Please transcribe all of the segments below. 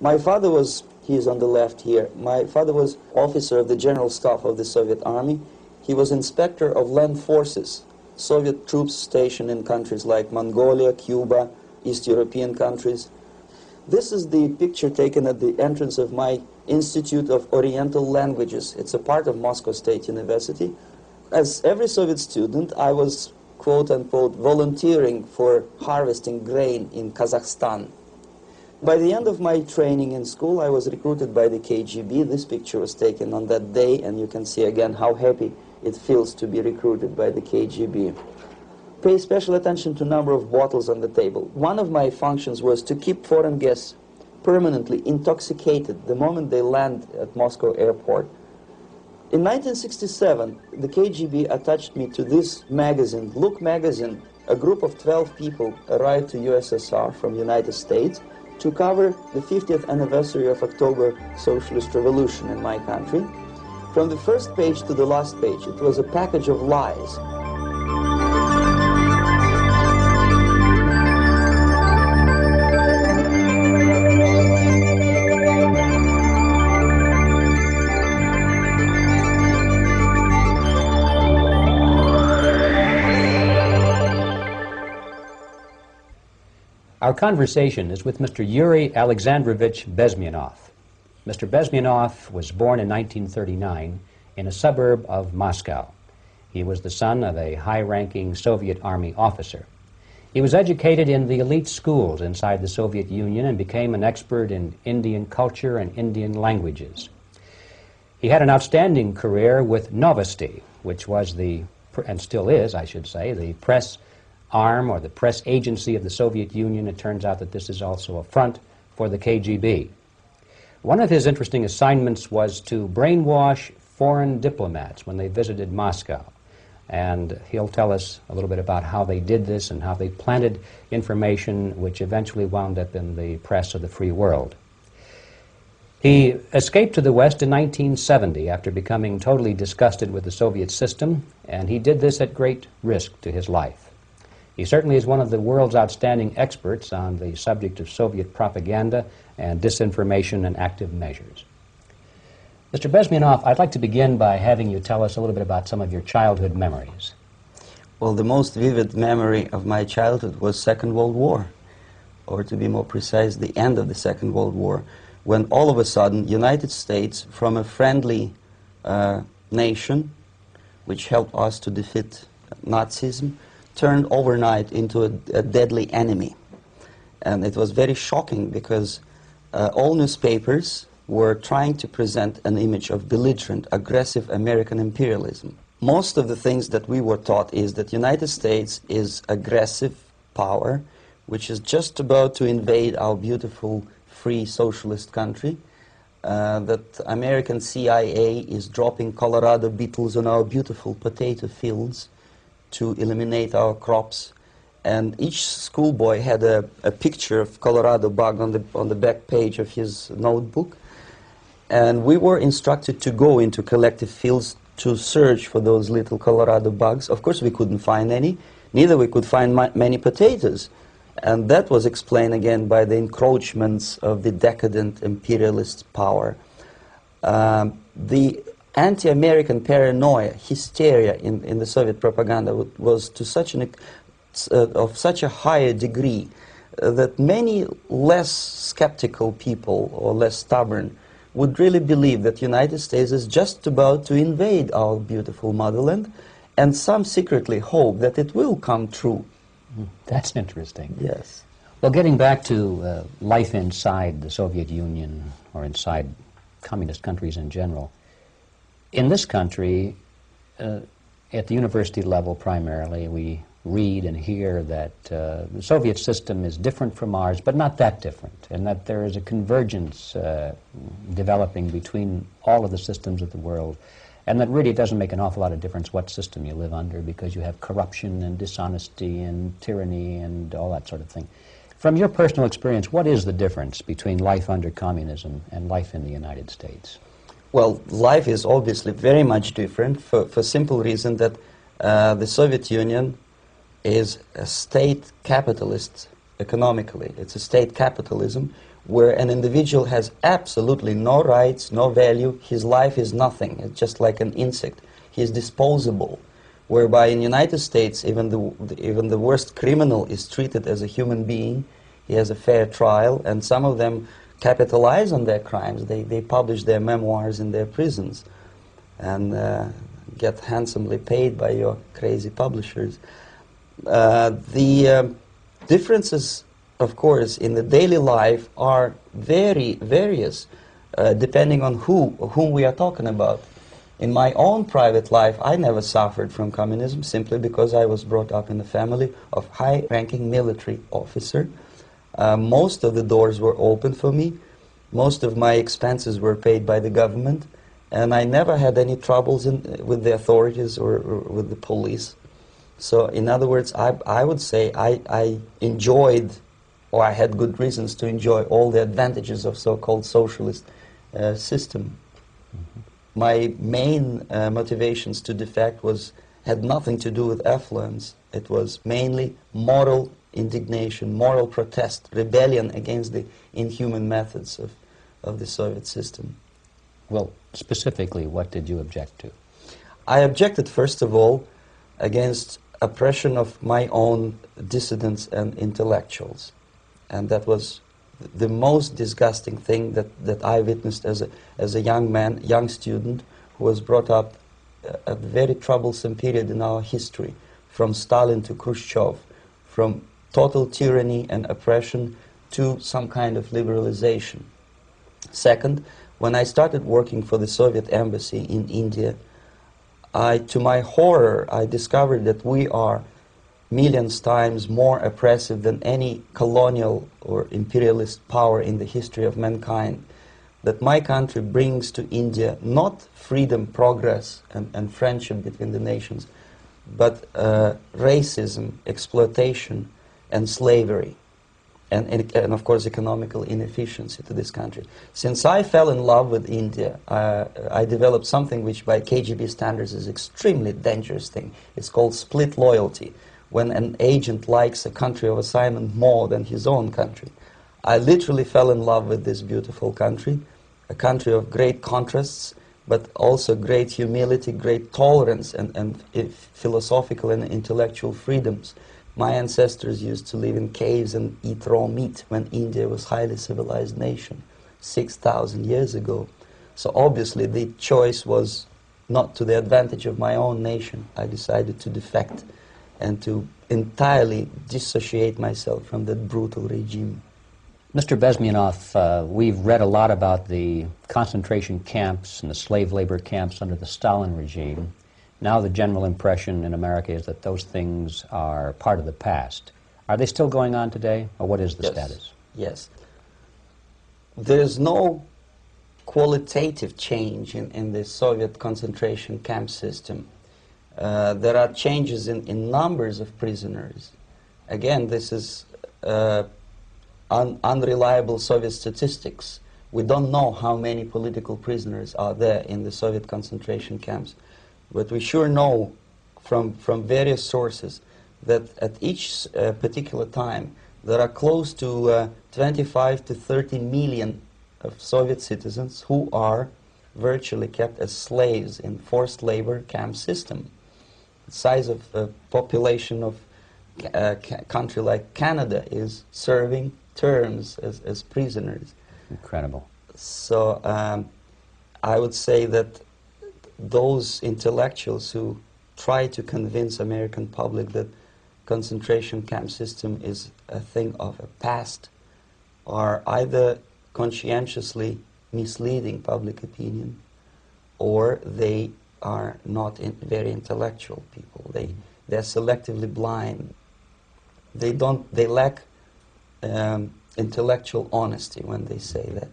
My father was, he is on the left here, my father was officer of the General Staff of the Soviet Army. He was inspector of land forces, Soviet troops stationed in countries like Mongolia, Cuba, East European countries. This is the picture taken at the entrance of my Institute of Oriental Languages. It's a part of Moscow State University. As every Soviet student, I was, quote-unquote, volunteering for harvesting grain in Kazakhstan. By the end of my training in school, I was recruited by the KGB. This picture was taken on that day, and you can see again how happy it feels to be recruited by the KGB. Pay special attention to number of bottles on the table. One of my functions was to keep foreign guests permanently intoxicated the moment they land at Moscow airport. In 1967, the KGB attached me to this magazine, Look magazine. A group of 12 people arrived to USSR from United States to cover the 50th anniversary of October Socialist Revolution in my country. From the first page to the last page, it was a package of lies. Our conversation is with Mr. Yuri Alexandrovich Bezmenov. Mr. Bezmenov was born in 1939 in a suburb of Moscow. He was the son of a high-ranking Soviet Army officer. He was educated in the elite schools inside the Soviet Union and became an expert in Indian culture and Indian languages. He had an outstanding career with Novosti, which was the, and still is, I should say, the press arm or the press agency of the Soviet Union. It turns out that this is also a front for the KGB. One of his interesting assignments was to brainwash foreign diplomats when they visited Moscow. And he'll tell us a little bit about how they did this and how they planted information which eventually wound up in the press of the free world. He escaped to the West in 1970 after becoming totally disgusted with the Soviet system, and he did this at great risk to his life. He certainly is one of the world's outstanding experts on the subject of Soviet propaganda and disinformation and active measures. Mr. Bezmenov, I'd like to begin by having you tell us a little bit about some of your childhood memories. Well, the most vivid memory of my childhood was Second World War, or to be more precise, the end of the Second World War, when all of a sudden United States, from a friendly nation, which helped us to defeat Nazism, turned overnight into a deadly enemy. And it was very shocking because all newspapers were trying to present an image of belligerent, aggressive American imperialism. Most of the things that we were taught is that United States is aggressive power, which is just about to invade our beautiful, free, socialist country, that American CIA is dropping Colorado beetles on our beautiful potato fields to eliminate our crops, and each schoolboy had a picture of Colorado bug on the back page of his notebook, and we were instructed to go into collective fields to search for those little Colorado bugs. Of course we couldn't find any, neither we could find many potatoes, and that was explained again by the encroachments of the decadent imperialist power. The anti-American paranoia, hysteria in the Soviet propaganda was to such of such a higher degree that many less skeptical people or less stubborn would really believe that the United States is just about to invade our beautiful motherland, and some secretly hope that it will come true. That's interesting. Yes. Well, getting back to life inside the Soviet Union or inside communist countries in general, in this country, at the university level primarily, we read and hear that the Soviet system is different from ours, but not that different, and that there is a convergence developing between all of the systems of the world, and that really doesn't make an awful lot of difference what system you live under, because you have corruption and dishonesty and tyranny and all that sort of thing. From your personal experience, what is the difference between life under communism and life in the United States? Well, life is obviously very much different for simple reason that the Soviet Union is a state capitalist economically. It's a state capitalism where an individual has absolutely no rights, no value, his life is nothing, it's just like an insect. He is disposable, whereby in the United States even the worst criminal is treated as a human being, he has a fair trial, and some of them capitalize on their crimes. They publish their memoirs in their prisons and get handsomely paid by your crazy publishers. The differences, of course, in the daily life are very various, depending on whom we are talking about. In my own private life, I never suffered from communism simply because I was brought up in a family of high-ranking military officer. Most of the doors were open for me. Most of my expenses were paid by the government, and I never had any troubles with the authorities or with the police. So, in other words, I would say I enjoyed, or I had good reasons to enjoy, all the advantages of so-called socialist system. Mm-hmm. My main motivations to defect had nothing to do with affluence. It was mainly moral indignation, moral protest, rebellion against the inhuman methods of the Soviet system. Well, specifically, what did you object to? I objected, first of all, against oppression of my own dissidents and intellectuals. And that was the most disgusting thing that I witnessed as a young man, young student, who was brought up a very troublesome period in our history, from Stalin to Khrushchev, from total tyranny and oppression to some kind of liberalization. Second, when I started working for the Soviet embassy in India, to my horror, I discovered that we are millions times more oppressive than any colonial or imperialist power in the history of mankind. That my country brings to India not freedom, progress, and friendship between the nations, but racism, exploitation, and slavery, and of course economical inefficiency to this country. Since I fell in love with India, I developed something which by KGB standards is extremely dangerous thing. It's called split loyalty, when an agent likes a country of assignment more than his own country. I literally fell in love with this beautiful country, a country of great contrasts, but also great humility, great tolerance, and philosophical and intellectual freedoms. My ancestors used to live in caves and eat raw meat when India was a highly civilized nation 6,000 years ago. So obviously the choice was not to the advantage of my own nation. I decided to defect and to entirely dissociate myself from that brutal regime. Mr. Bezmenov, we've read a lot about the concentration camps and the slave labor camps under the Stalin regime. Now the general impression in America is that those things are part of the past. Are they still going on today, or what is the status? Yes. There is no qualitative change in the Soviet concentration camp system. There are changes in numbers of prisoners. Again, this is unreliable Soviet statistics. We don't know how many political prisoners are there in the Soviet concentration camps. But we sure know from various sources that at each particular time there are close to 25 to 30 million of Soviet citizens who are virtually kept as slaves in forced labor camp system. The size of the population of a country like Canada is serving terms as prisoners. Incredible. So I would say that those intellectuals who try to convince American public that concentration camp system is a thing of a past are either conscientiously misleading public opinion, or they are not very intellectual people. They're selectively blind. They lack intellectual honesty when they say that.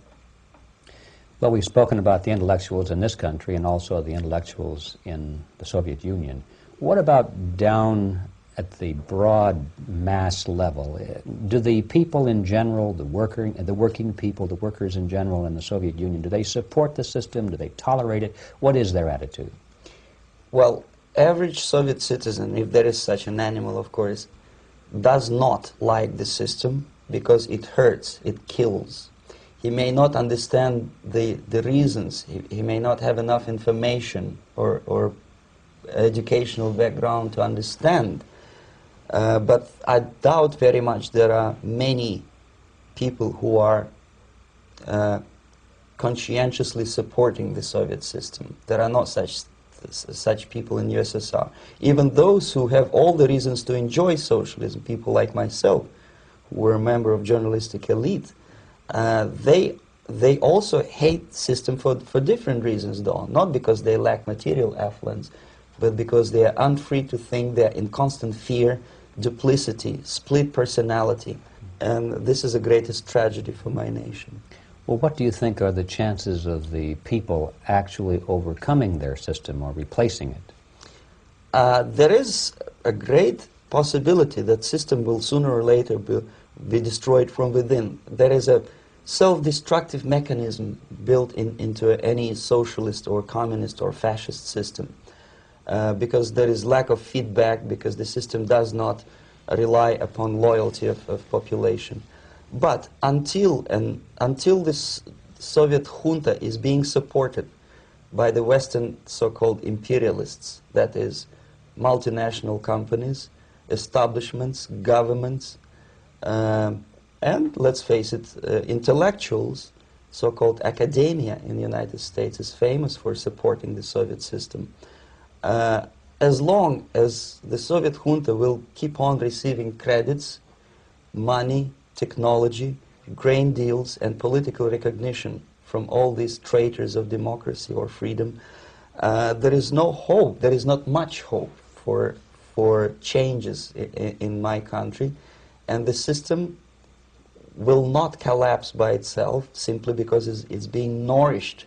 Well, we've spoken about the intellectuals in this country and also the intellectuals in the Soviet Union. What about down at the broad mass level? Do the people in general, the working people, the workers in general in the Soviet Union, do they support the system? Do they tolerate it? What is their attitude? Well, average Soviet citizen, if there is such an animal, of course, does not like the system because it hurts, it kills. he may not understand the reasons, he may not have enough information or educational background to understand. But I doubt very much there are many people who are conscientiously supporting the Soviet system. There are not such people in USSR. Even those who have all the reasons to enjoy socialism, people like myself, who were a member of journalistic elite, they also hate the system for different reasons, though. Not because they lack material affluence, but because they are unfree to think, they are in constant fear, duplicity, split personality. And this is the greatest tragedy for my nation. Well, what do you think are the chances of the people actually overcoming their system or replacing it? There is a great possibility that system will sooner or later be destroyed from within. There is a self-destructive mechanism built into any socialist or communist or fascist system, because there is lack of feedback, because the system does not rely upon loyalty of population. But until this Soviet junta is being supported by the Western so-called imperialists, that is, multinational companies, establishments, governments, and let's face it, intellectuals, so-called academia in the United States is famous for supporting the Soviet system. As long as the Soviet junta will keep on receiving credits, money, technology, grain deals, and political recognition from all these traitors of democracy or freedom, there is no hope, there is not much hope for changes in my country, and the system will not collapse by itself simply because it's being nourished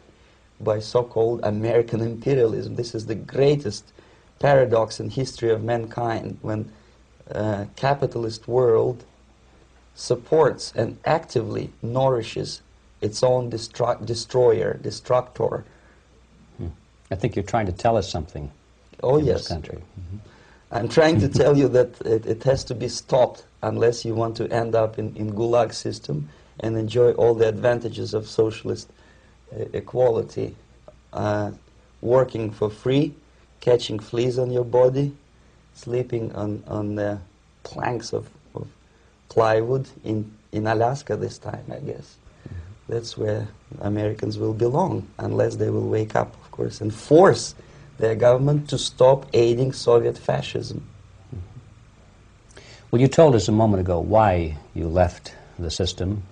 by so-called American imperialism. This is the greatest paradox in history of mankind, when capitalist world supports and actively nourishes its own destroyer, destructor. I think you're trying to tell us something in this country. I'm trying to tell you that it has to be stopped unless you want to end up in Gulag system and enjoy all the advantages of socialist equality. Working for free, catching fleas on your body, sleeping on the planks of plywood in Alaska this time, I guess. That's where Americans will belong, unless they will wake up, of course, and force their government to stop aiding Soviet fascism. Well, you told us a moment ago why you left the system.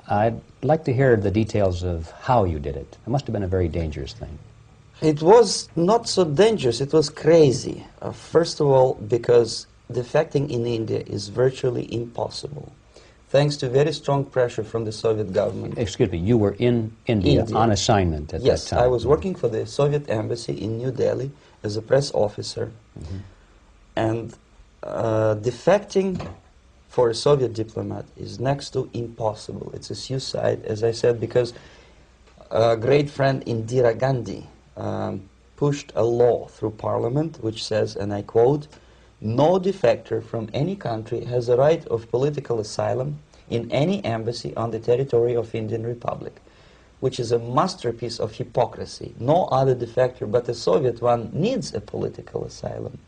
I'd like to hear the details of how you did it. It must have been a very dangerous thing. It was not so dangerous, it was crazy. First of all, because defecting in India is virtually impossible, thanks to very strong pressure from the Soviet government. Excuse me, you were in India on assignment at that time. Yes, I was working for the Soviet embassy in New Delhi as a press officer. And defecting for a Soviet diplomat is next to impossible. It's a suicide, as I said, because a great friend Indira Gandhi pushed a law through parliament which says, and I quote, "No defector from any country has a right of political asylum in any embassy on the territory of Indian Republic," which is a masterpiece of hypocrisy. No other defector but a Soviet one needs a political asylum.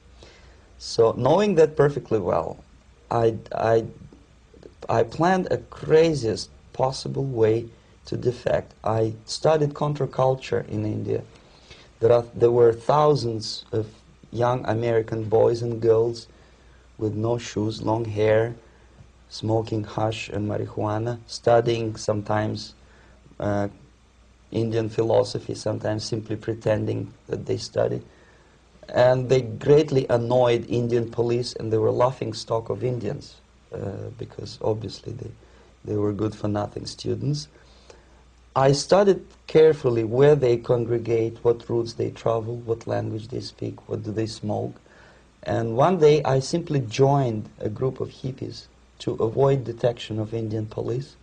So knowing that perfectly well, I planned a craziest possible way to defect. I studied counterculture in India. There were thousands of young American boys and girls with no shoes, long hair, smoking hash and marijuana, studying sometimes Indian philosophy, sometimes simply pretending that they study. And they greatly annoyed Indian police, and they were laughing stock of Indians because obviously they were good-for-nothing students. I studied carefully where they congregate, what routes they travel, what language they speak, what do they smoke. And one day I simply joined a group of hippies to avoid detection of Indian police.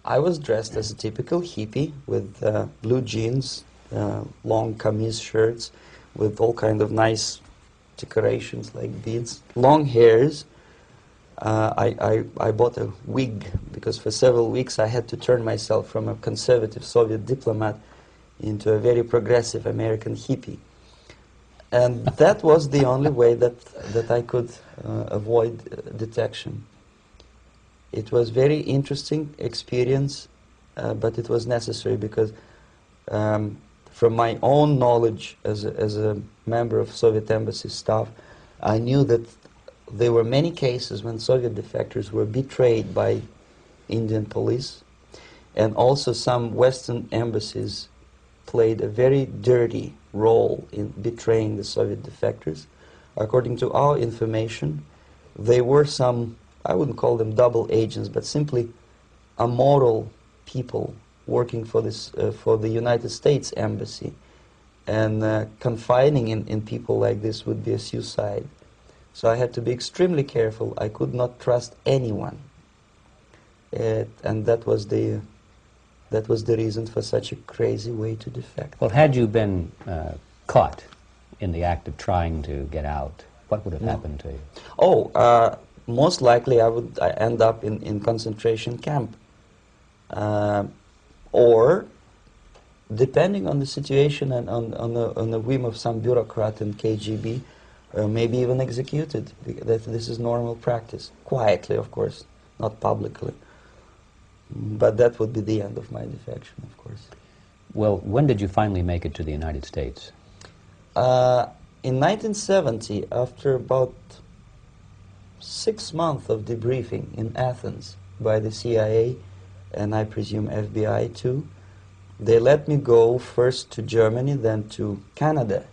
I was dressed as a typical hippie with blue jeans, long camise shirts with all kind of nice decorations like beads, long hairs. I bought a wig because for several weeks I had to turn myself from a conservative Soviet diplomat into a very progressive American hippie. And that was the only way that I could avoid detection. It was very interesting experience, but it was necessary because from my own knowledge as a member of Soviet embassy staff, I knew that there were many cases when Soviet defectors were betrayed by Indian police, and also some Western embassies played a very dirty role in betraying the Soviet defectors. According to our information, they were some, I wouldn't call them double agents, but simply immoral people working for this for the United States embassy, and confiding in people like this would be a suicide. So I had to be extremely careful. I could not trust anyone, and that was the reason for such a crazy way to defect. Well, had you been caught in the act of trying to get out, what would have happened to you? Oh, most likely I would end up in concentration camp, or depending on the situation and on the whim of some bureaucrat in KGB, maybe even executed. This is normal practice. Quietly, of course, not publicly. But that would be the end of my defection, of course. Well, when did you finally make it to the United States? In 1970, after about 6 months of debriefing in Athens by the CIA, and I presume FBI too, they let me go first to Germany, then to Canada.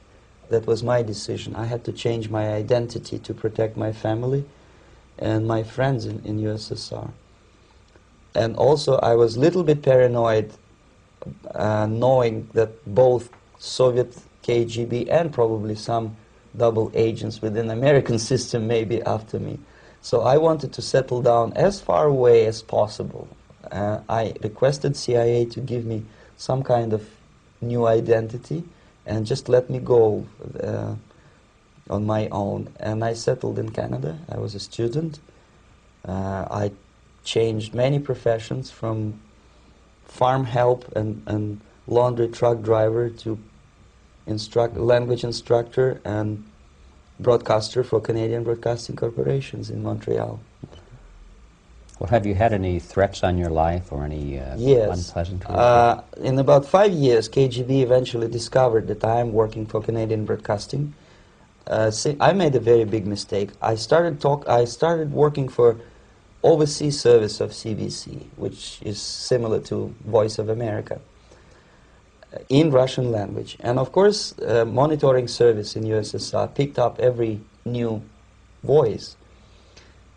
That was my decision. I had to change my identity to protect my family and my friends in USSR. And also I was a little bit paranoid, knowing that both Soviet KGB and probably some double agents within the American system may be after me. So I wanted to settle down as far away as possible. I requested CIA to give me some kind of new identity and just let me go on my own. And I settled in Canada. I was a student. I changed many professions, from farm help and laundry truck driver to language instructor and broadcaster for Canadian Broadcasting Corporations in Montreal. Well, have you had any threats on your life or any yes. unpleasant In about 5 years, KGB eventually discovered that I am working for Canadian Broadcasting. I made a very big mistake. I started working for overseas service of CBC, which is similar to Voice of America, in Russian language. And of course, monitoring service in USSR picked up every new voice.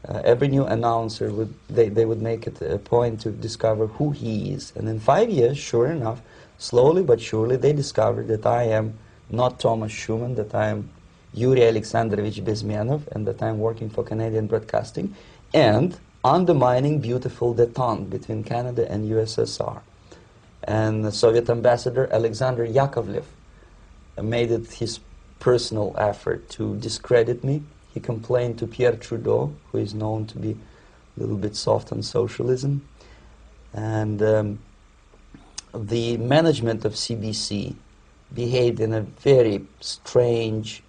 Every new announcer, they would make it a point to discover who he is. And in 5 years, sure enough, slowly but surely, they discovered that I am not Thomas Schumann, that I am Yuri Alexandrovich Bezmenov, and that I am working for Canadian Broadcasting, and undermining beautiful détente between Canada and USSR. And the Soviet ambassador Alexander Yakovlev made it his personal effort to discredit me. He complained to Pierre Trudeau, who is known to be a little bit soft on socialism. And the management of CBC behaved in a very strange,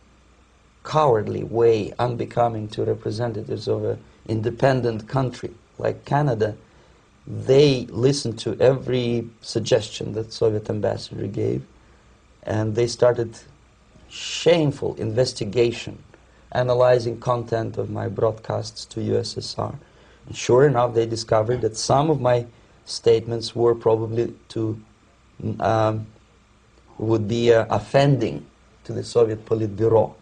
cowardly way, unbecoming to representatives of an independent country like Canada. They listened to every suggestion that Soviet ambassador gave, and they started shameful investigation, analyzing content of my broadcasts to USSR. And sure enough, they discovered that some of my statements were probably would be offending to the Soviet Politburo.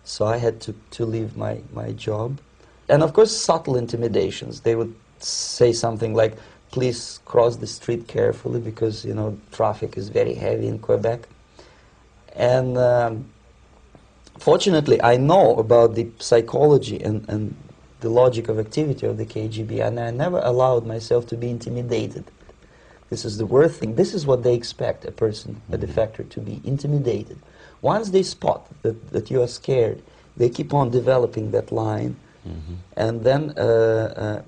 So I had to leave my job. And of course, subtle intimidations. They would say something like, please cross the street carefully because, you know, traffic is very heavy in Quebec. And fortunately, I know about the psychology and the logic of activity of the KGB, and I never allowed myself to be intimidated. This is the worst thing. This is what they expect a person, a defector, to be intimidated. Once they spot that you are scared, they keep on developing that line, And then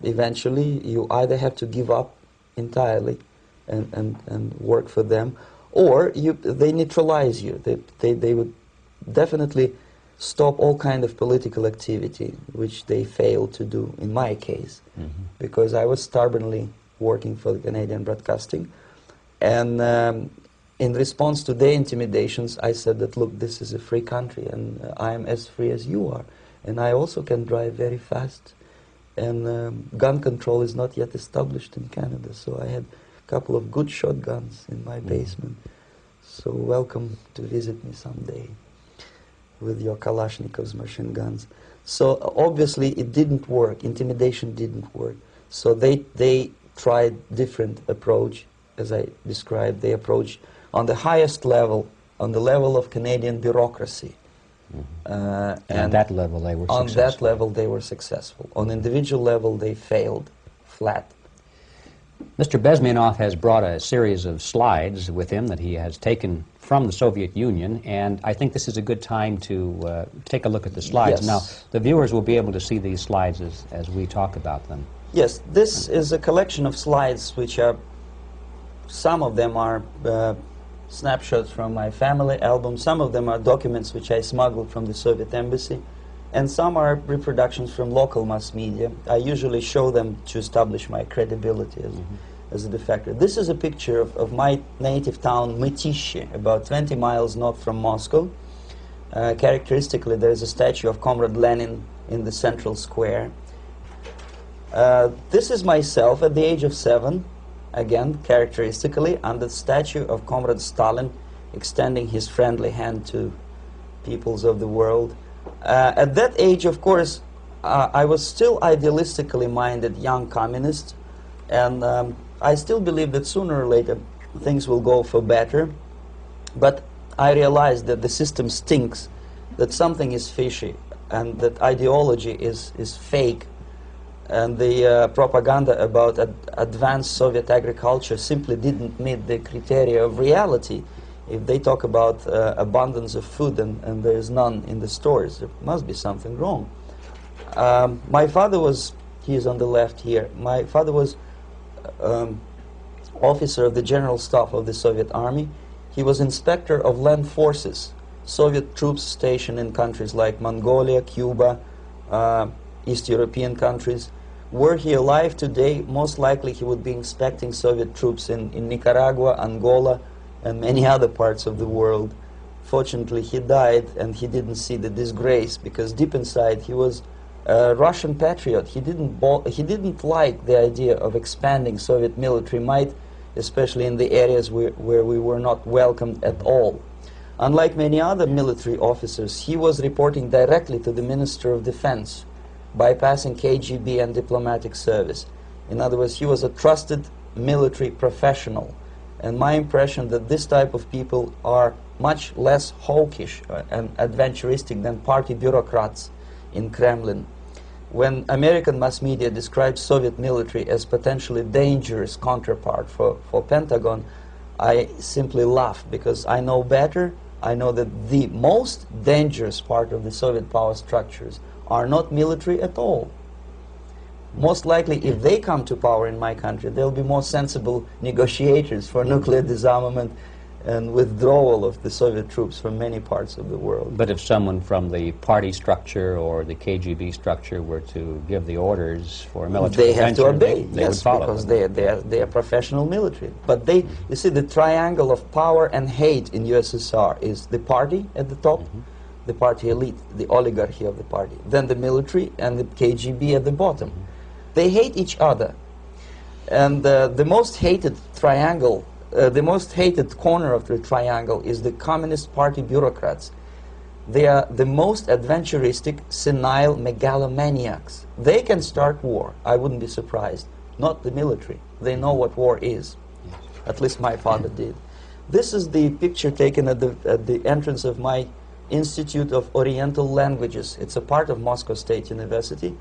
eventually you either have to give up entirely and work for them, or they neutralize you. They would definitely stop all kind of political activity, which they failed to do in my case, because I was stubbornly working for the Canadian Broadcasting. And in response to their intimidations, I said that, look, this is a free country, and I am as free as you are. And I also can drive very fast. And gun control is not yet established in Canada, so I had a couple of good shotguns in my basement. So welcome to visit me someday with your Kalashnikovs machine guns. So obviously it didn't work. Intimidation didn't work. So they tried different approach, as I described. They approached on the highest level, on the level of Canadian bureaucracy. And at that level they were successful. On that level they were successful. On individual level they failed flat. Mr. Bezmenov has brought a series of slides with him that he has taken from the Soviet Union, and I think this is a good time to take a look at the slides. Yes. Now, the viewers will be able to see these slides as we talk about them. Yes, this is a collection of slides which are, some of them are snapshots from my family album, some of them are documents which I smuggled from the Soviet embassy, and some are reproductions from local mass media. I usually show them to establish my credibility as a defector. This is a picture of my native town, Mytishi, about 20 miles north from Moscow. Characteristically, there is a statue of Comrade Lenin in the central square. This is myself at the age of 7, again, characteristically, under the statue of Comrade Stalin, extending his friendly hand to peoples of the world. At that age, of course, I was still idealistically minded young communist, and I still believe that sooner or later things will go for better. But I realized that the system stinks, that something is fishy, and that ideology is fake, and the propaganda about advanced Soviet agriculture simply didn't meet the criteria of reality. If they talk about abundance of food and there is none in the stores, there must be something wrong. My father was, he is on the left here, my father was officer of the General Staff of the Soviet Army. He was inspector of land forces, Soviet troops stationed in countries like Mongolia, Cuba, East European countries. Were he alive today, most likely he would be inspecting Soviet troops in Nicaragua, Angola, and many other parts of the world. Fortunately, he died, and he didn't see the disgrace, because deep inside he was a Russian patriot. He didn't like the idea of expanding Soviet military might, especially in the areas where we were not welcomed at all. Unlike many other military officers, he was reporting directly to the Minister of Defense, bypassing KGB and diplomatic service. In other words, he was a trusted military professional. And my impression that this type of people are much less hawkish and adventuristic than party bureaucrats in Kremlin. When American mass media describes Soviet military as potentially dangerous counterpart for Pentagon, I simply laugh, because I know better. I know that the most dangerous part of the Soviet power structures are not military at all. Most likely, if they come to power in my country, they'll be more sensible negotiators for nuclear disarmament and withdrawal of the Soviet troops from many parts of the world. But if someone from the party structure or the KGB structure were to give the orders for a military intervention, they have to obey, they would follow, because they are professional military. But they, you see, the triangle of power and hate in USSR is the party at the top, the party elite, the oligarchy of the party, then the military, and the KGB at the bottom. They hate each other, and the most hated triangle, the most hated corner of the triangle is the Communist Party bureaucrats. They are the most adventuristic, senile megalomaniacs. They can start war, I wouldn't be surprised. Not the military. They know what war is. At least my father did. This is the picture taken at the entrance of my Institute of Oriental Languages. It's a part of Moscow State University.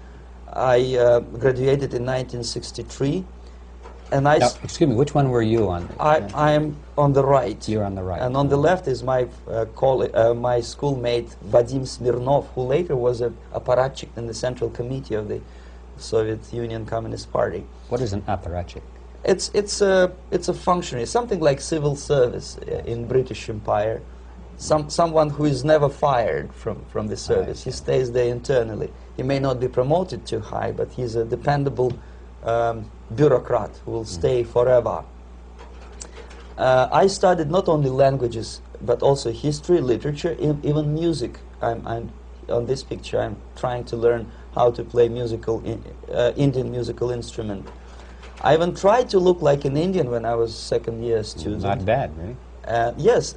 I graduated in 1963. And I Now, excuse me, which one were you on? I am on the right. You're on the right. And on the left is my my schoolmate Vadim Smirnov, who later was a apparatchik in the Central Committee of the Soviet Union Communist Party. What is an apparatchik? It's a functionary, something like civil service in British Empire. Someone who is never fired from the service. He stays there internally. He may not be promoted too high, but he's a dependable bureaucrat who will stay forever. I studied not only languages, but also history, literature, even music. I'm on this picture, I'm trying to learn how to play Indian musical instrument. I even tried to look like an Indian when I was second-year student. Not bad, really. Yes,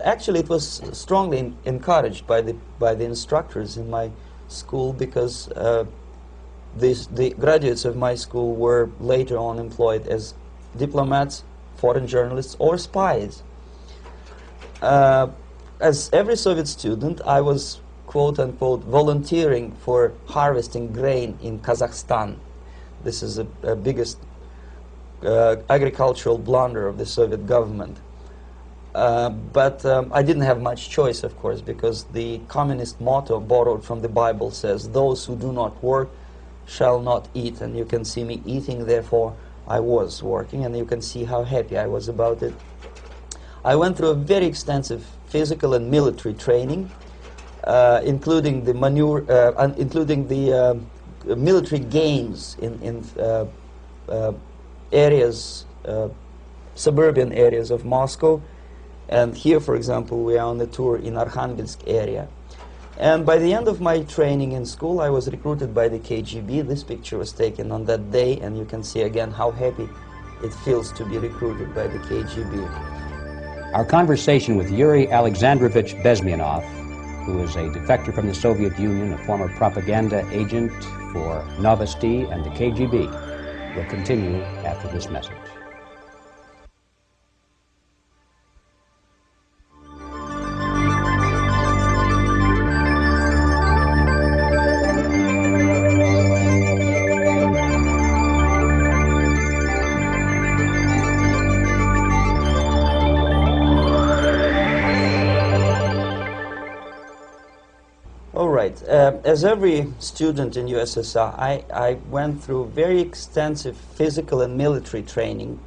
actually it was strongly encouraged by the instructors in my school, because the graduates of my school were later on employed as diplomats, foreign journalists, or spies. As every Soviet student, I was quote-unquote volunteering for harvesting grain in Kazakhstan. This is the biggest agricultural blunder of the Soviet government. But I didn't have much choice, of course, because the communist motto borrowed from the Bible says, "Those who do not work shall not eat." And you can see me eating, therefore I was working, and you can see how happy I was about it. I went through a very extensive physical and military training, including the military games in areas, suburban areas of Moscow. And here, for example, we are on a tour in Arkhangelsk area. And by the end of my training in school, I was recruited by the KGB. This picture was taken on that day, and you can see again how happy it feels to be recruited by the KGB. Our conversation with Yuri Alexandrovich Bezmenov, who is a defector from the Soviet Union, a former propaganda agent for Novosti and the KGB, will continue after this message. As every student in USSR, I went through very extensive physical and military training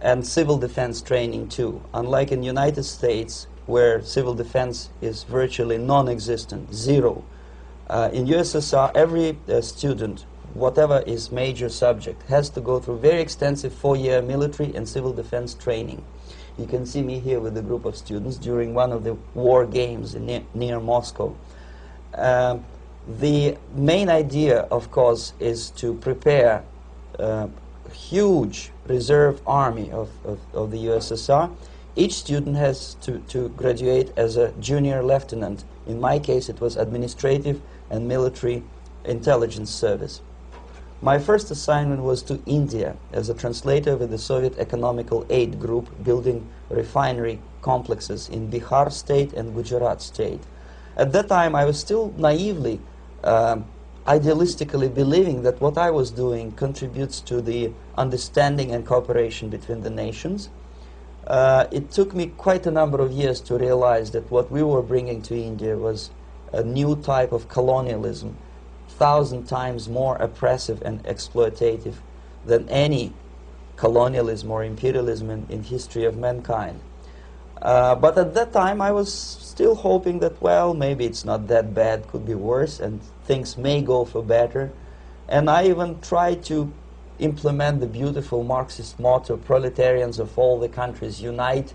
and civil defense training too. Unlike in the United States, where civil defense is virtually non-existent, zero. In USSR, every student, whatever his major subject, has to go through very extensive 4-year military and civil defense training. You can see me here with a group of students during one of the war games near Moscow. The main idea, of course, is to prepare a huge reserve army of the USSR. Each student has to graduate as a junior lieutenant. In my case, it was administrative and military intelligence service. My first assignment was to India as a translator with the Soviet Economical Aid Group, building refinery complexes in Bihar state and Gujarat state. At that time, I was still naively, idealistically believing that what I was doing contributes to the understanding and cooperation between the nations. It took me quite a number of years to realize that what we were bringing to India was a new type of colonialism, 1,000 times more oppressive and exploitative than any colonialism or imperialism in history of mankind. But at that time, I was still hoping that, well, maybe it's not that bad, could be worse, and things may go for better. And I even tried to implement the beautiful Marxist motto, proletarians of all the countries unite.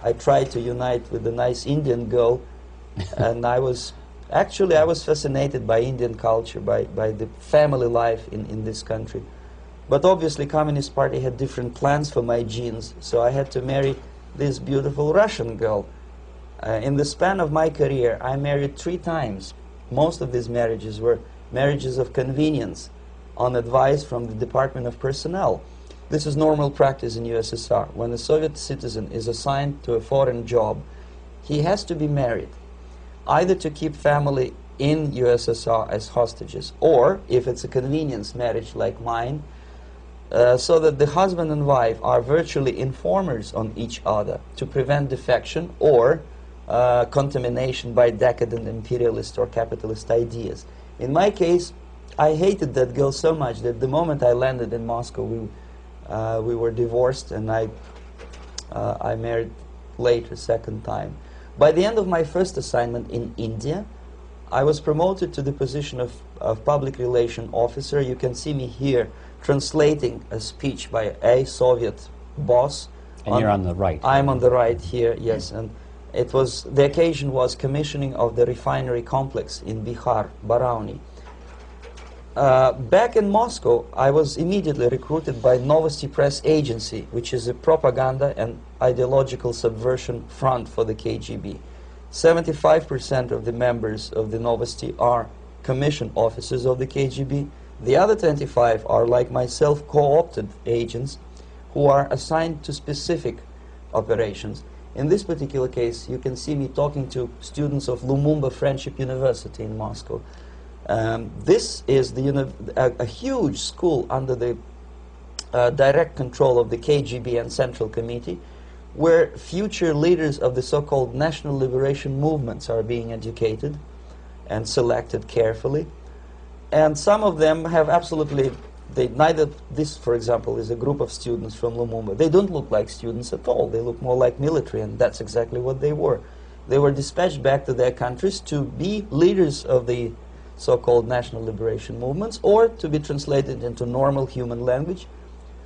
I tried to unite with a nice Indian girl, and I was fascinated by Indian culture, by the family life in this country. But obviously, Communist Party had different plans for my genes, so I had to marry this beautiful Russian girl. In the span of my career, I married 3 times. Most of these marriages were marriages of convenience, on advice from the Department of Personnel. This is normal practice in USSR. When a Soviet citizen is assigned to a foreign job, he has to be married, either to keep family in USSR as hostages, or, if it's a convenience marriage like mine, so that the husband and wife are virtually informers on each other to prevent defection or contamination by decadent imperialist or capitalist ideas. In my case, I hated that girl so much that the moment I landed in Moscow, we were divorced, and I married later, second time. By the end of my first assignment in India, I was promoted to the position of public relation officer. You can see me here translating a speech by a Soviet boss. And you're on the right. I'm on the right here, yes. And it was, the occasion was commissioning of the refinery complex in Bihar, Barauni. Back in Moscow, I was immediately recruited by Novosti Press Agency, which is a propaganda and ideological subversion front for the KGB. 75% of the members of the Novosti are commissioned officers of the KGB. The other 25 are, like myself, co-opted agents who are assigned to specific operations. In this particular case, you can see me talking to students of Lumumba Friendship University in Moscow. This is a huge school under the direct control of the KGB and Central Committee, where future leaders of the so-called national liberation movements are being educated and selected carefully. And some of them have absolutely, neither this, for example, is a group of students from Lumumba. They don't look like students at all. They look more like military, and that's exactly what they were. They were dispatched back to their countries to be leaders of the so-called national liberation movements, or to be translated into normal human language,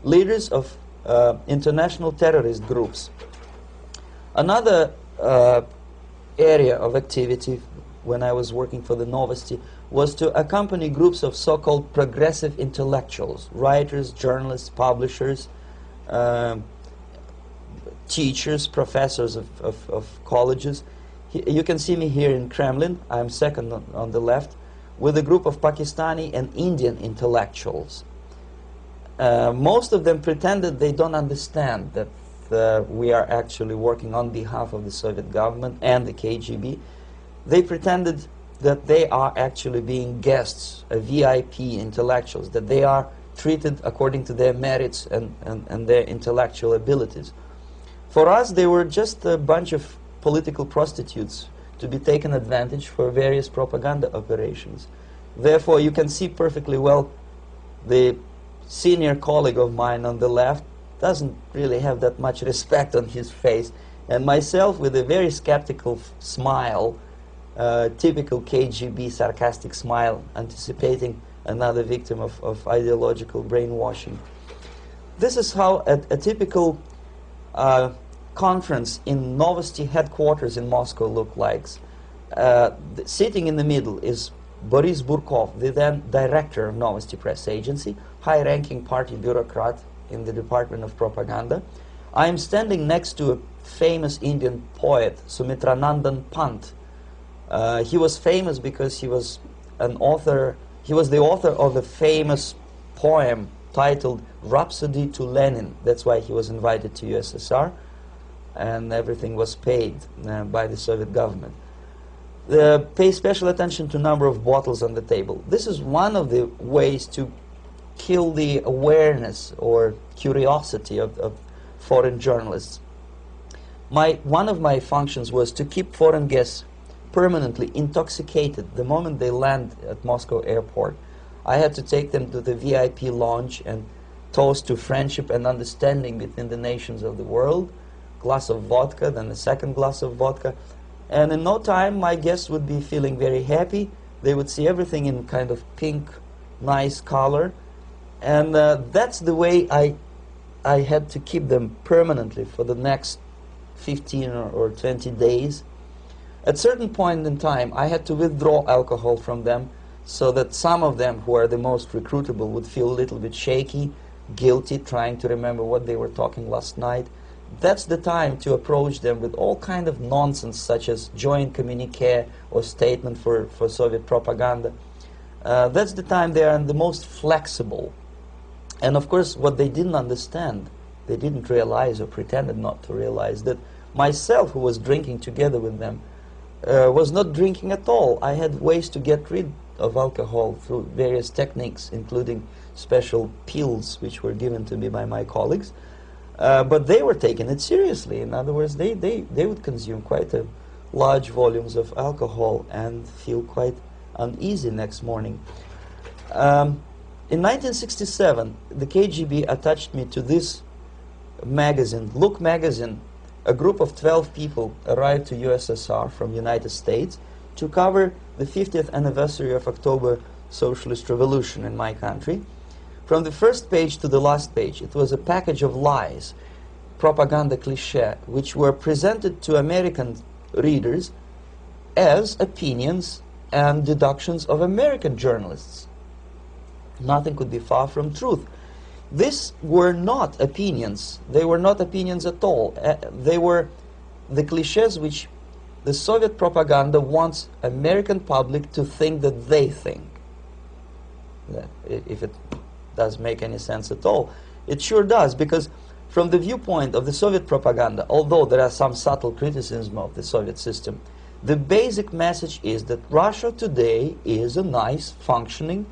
leaders of international terrorist groups. Another area of activity when I was working for the Novosti was to accompany groups of so-called progressive intellectuals, writers, journalists, publishers, teachers, professors of colleges. You can see me here in Kremlin. I'm second on the left, with a group of Pakistani and Indian intellectuals. Most of them pretended they don't understand that we are actually working on behalf of the Soviet government and the KGB. They pretended that they are actually being guests, VIP intellectuals, that they are treated according to their merits and their intellectual abilities. For us, they were just a bunch of political prostitutes to be taken advantage for various propaganda operations. Therefore, you can see perfectly well the senior colleague of mine on the left doesn't really have that much respect on his face, and myself with a very skeptical smile, typical KGB sarcastic smile, anticipating another victim of ideological brainwashing. This is how a typical conference in Novosti headquarters in Moscow looked like. Sitting in the middle is Boris Burkov, the then director of Novosti Press Agency, high-ranking party bureaucrat in the Department of Propaganda. I am standing next to a famous Indian poet, Sumitranandan Pant. He was famous because he was an author. He was the author of a famous poem titled Rhapsody to Lenin. That's why he was invited to USSR, and everything was paid by the Soviet government. Pay special attention to number of bottles on the table. This is one of the ways to kill the awareness or curiosity of foreign journalists. One of my functions was to keep foreign guests permanently intoxicated the moment they land at Moscow airport. I had to take them to the VIP lounge and toast to friendship and understanding between the nations of the world. Glass of vodka, then a second glass of vodka. And in no time, my guests would be feeling very happy. They would see everything in kind of pink, nice color. And that's the way I had to keep them permanently for the next 15 or 20 days. At a certain point in time, I had to withdraw alcohol from them so that some of them, who are the most recruitable, would feel a little bit shaky, guilty, trying to remember what they were talking last night. That's the time to approach them with all kind of nonsense, such as joint communique or statement for Soviet propaganda. That's the time they are the most flexible. And of course, what they didn't understand, they didn't realize or pretended not to realize, that myself, who was drinking together with them, was not drinking at all. I had ways to get rid of alcohol through various techniques, including special pills which were given to me by my colleagues. But they were taking it seriously. In other words, they would consume quite large volumes of alcohol and feel quite uneasy next morning. In 1967, the KGB attached me to this magazine, Look magazine. A group of 12 people arrived to USSR from United States to cover the 50th anniversary of October Socialist Revolution in my country. From the first page to the last page, it was a package of lies, propaganda cliché, which were presented to American readers as opinions and deductions of American journalists. Nothing could be far from truth. These were not opinions. They were not opinions at all. They were the clichés which the Soviet propaganda wants American public to think that they think. If it does make any sense at all. It sure does, because from the viewpoint of the Soviet propaganda, although there are some subtle criticisms of the Soviet system, the basic message is that Russia today is a nice, functioning,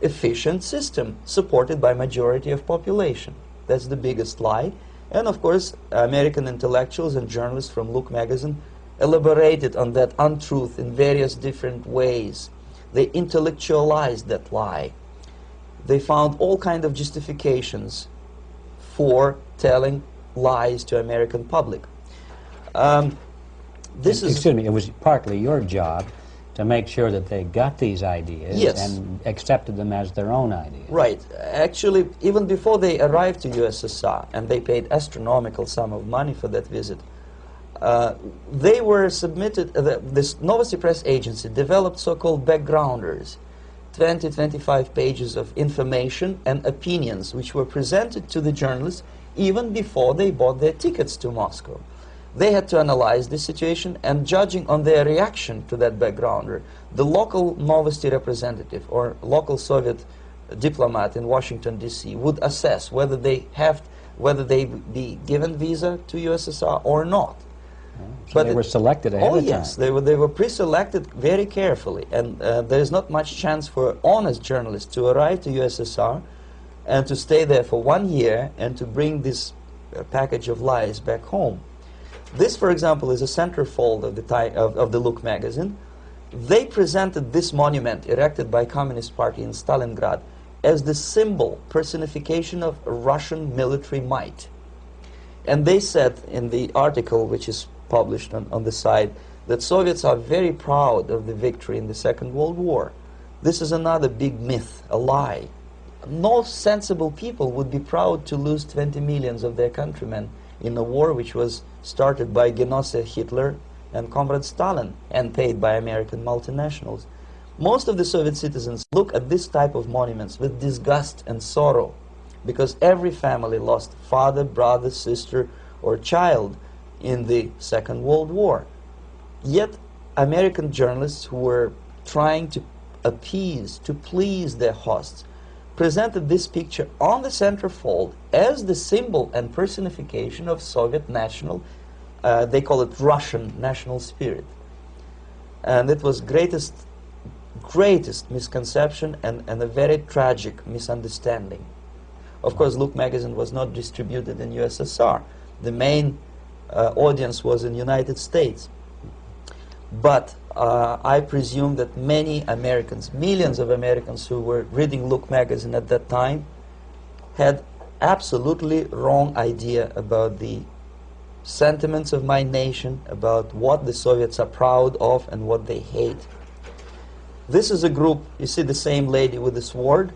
efficient system supported by majority of population. That's the biggest lie. And of course, American intellectuals and journalists from Look magazine elaborated on that untruth in various different ways. They intellectualized that lie. They found all kinds of justifications for telling lies to American public. Excuse me, it was partly your job to make sure that they got these ideas, yes, and accepted them as their own ideas. Right. Actually, even before they arrived to USSR, and they paid astronomical sum of money for that visit, they were submitted, this Novosti Press Agency developed so-called backgrounders, 20-25 pages of information and opinions which were presented to the journalists even before they bought their tickets to Moscow. They had to analyze the situation, and judging on their reaction to that backgrounder, the local Novosti representative or local Soviet diplomat in Washington, D.C. would assess whether they be given visa to USSR or not. So but they were selected ahead of time. Yes, they were pre-selected very carefully, and there is not much chance for honest journalists to arrive to USSR and to stay there for 1 year and to bring this package of lies back home. This, for example, is a centerfold of the Look magazine. They presented this monument erected by Communist Party in Stalingrad as the symbol, personification of Russian military might. And they said in the article, which is published on the side, that Soviets are very proud of the victory in the Second World War. This is another big myth, a lie. No sensible people would be proud to lose 20 millions of their countrymen in a war which was started by Genosse Hitler and Comrade Stalin and paid by American multinationals. Most of the Soviet citizens look at this type of monuments with disgust and sorrow, because every family lost father, brother, sister, or child in the Second World War. Yet American journalists who were trying to appease, to please their hosts, presented this picture on the centerfold as the symbol and personification of Soviet national, they call it Russian national spirit. And it was greatest misconception and a very tragic misunderstanding. Of course, Look magazine was not distributed in USSR. The main audience was in United States. But I presume that many Americans, millions of Americans who were reading Look magazine at that time, had absolutely wrong idea about the sentiments of my nation, about what the Soviets are proud of and what they hate. This is a group, you see the same lady with the sword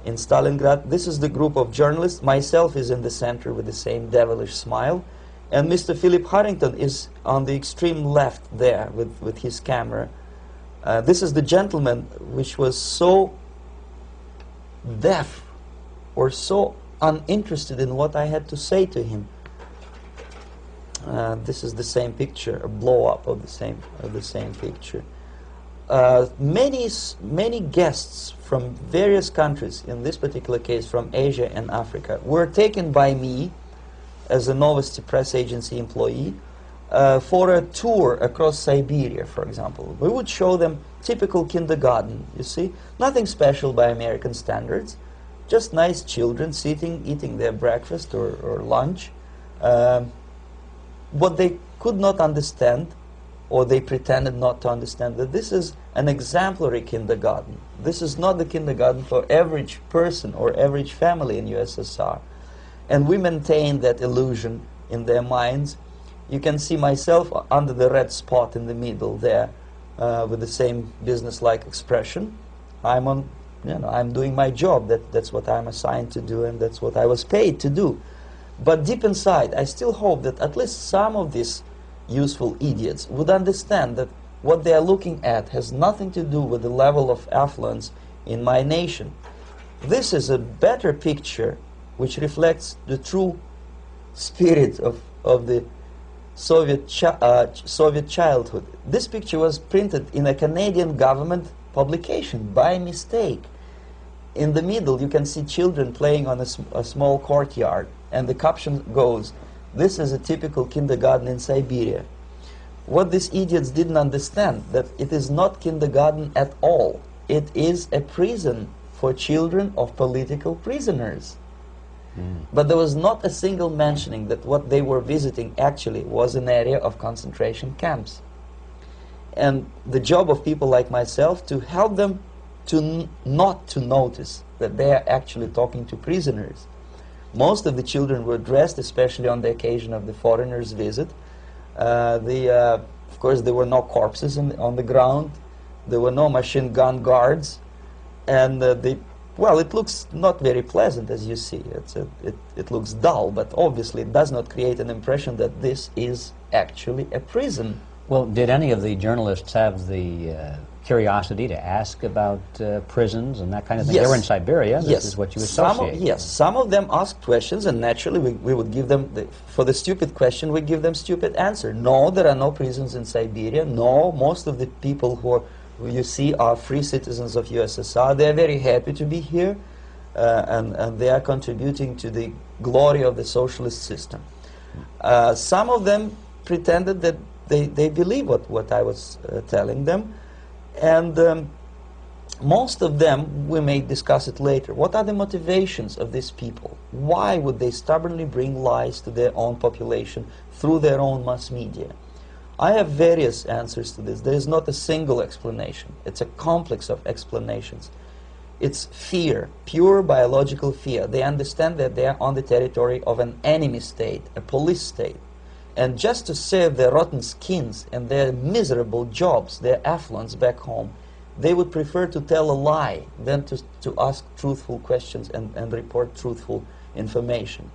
in Stalingrad. This is the group of journalists. Myself is in the center with the same devilish smile. And Mr. Philip Harrington is on the extreme left there with his camera. This is the gentleman which was so deaf or so uninterested in what I had to say to him. This is the same picture, a blow-up of the same picture. Many guests from various countries, in this particular case from Asia and Africa, were taken by me as a Novosti Press Agency employee for a tour across Siberia, for example. We would show them typical kindergarten, you see, nothing special by American standards, just nice children sitting, eating their breakfast or lunch. What they could not understand, or they pretended not to understand, that this is an exemplary kindergarten. This is not the kindergarten for average person or average family in USSR. And we maintain that illusion in their minds. You can see myself under the red spot in the middle there, with the same business-like expression. I'm doing my job. That's what I'm assigned to do, and that's what I was paid to do. But deep inside, I still hope that at least some of these useful idiots would understand that what they are looking at has nothing to do with the level of affluence in my nation. This is a better picture which reflects the true spirit of the Soviet childhood. This picture was printed in a Canadian government publication by mistake. In the middle you can see children playing on a small courtyard, and the caption goes, "This is a typical kindergarten in Siberia." What these idiots didn't understand, that it is not kindergarten at all. It is a prison for children of political prisoners. But there was not a single mentioning that what they were visiting actually was an area of concentration camps. And the job of people like myself to help them to not to notice that they are actually talking to prisoners. Most of the children were dressed, especially on the occasion of the foreigners' visit. Of course, there were no corpses on the ground. There were no machine gun guards. And well, it looks not very pleasant, as you see. It looks dull, but obviously it does not create an impression that this is actually a prison. Well, did any of the journalists have the curiosity to ask about prisons and that kind of thing? Yes. They were in Siberia. Yes. This is what you associate. Yes, some of them asked questions, and naturally we would give them, for the stupid question, we give them stupid answer. No, there are no prisons in Siberia. No, most of the people who you see are free citizens of USSR. They are very happy to be here, and they are contributing to the glory of the socialist system. Some of them pretended that they believe what I was telling them, and most of them, we may discuss it later. What are the motivations of these people? Why would they stubbornly bring lies to their own population through their own mass media? I have various answers to this. There is not a single explanation. It's a complex of explanations. It's fear, pure biological fear. They understand that they are on the territory of an enemy state, a police state. And just to save their rotten skins and their miserable jobs, their affluence back home, they would prefer to tell a lie than to ask truthful questions and report truthful information.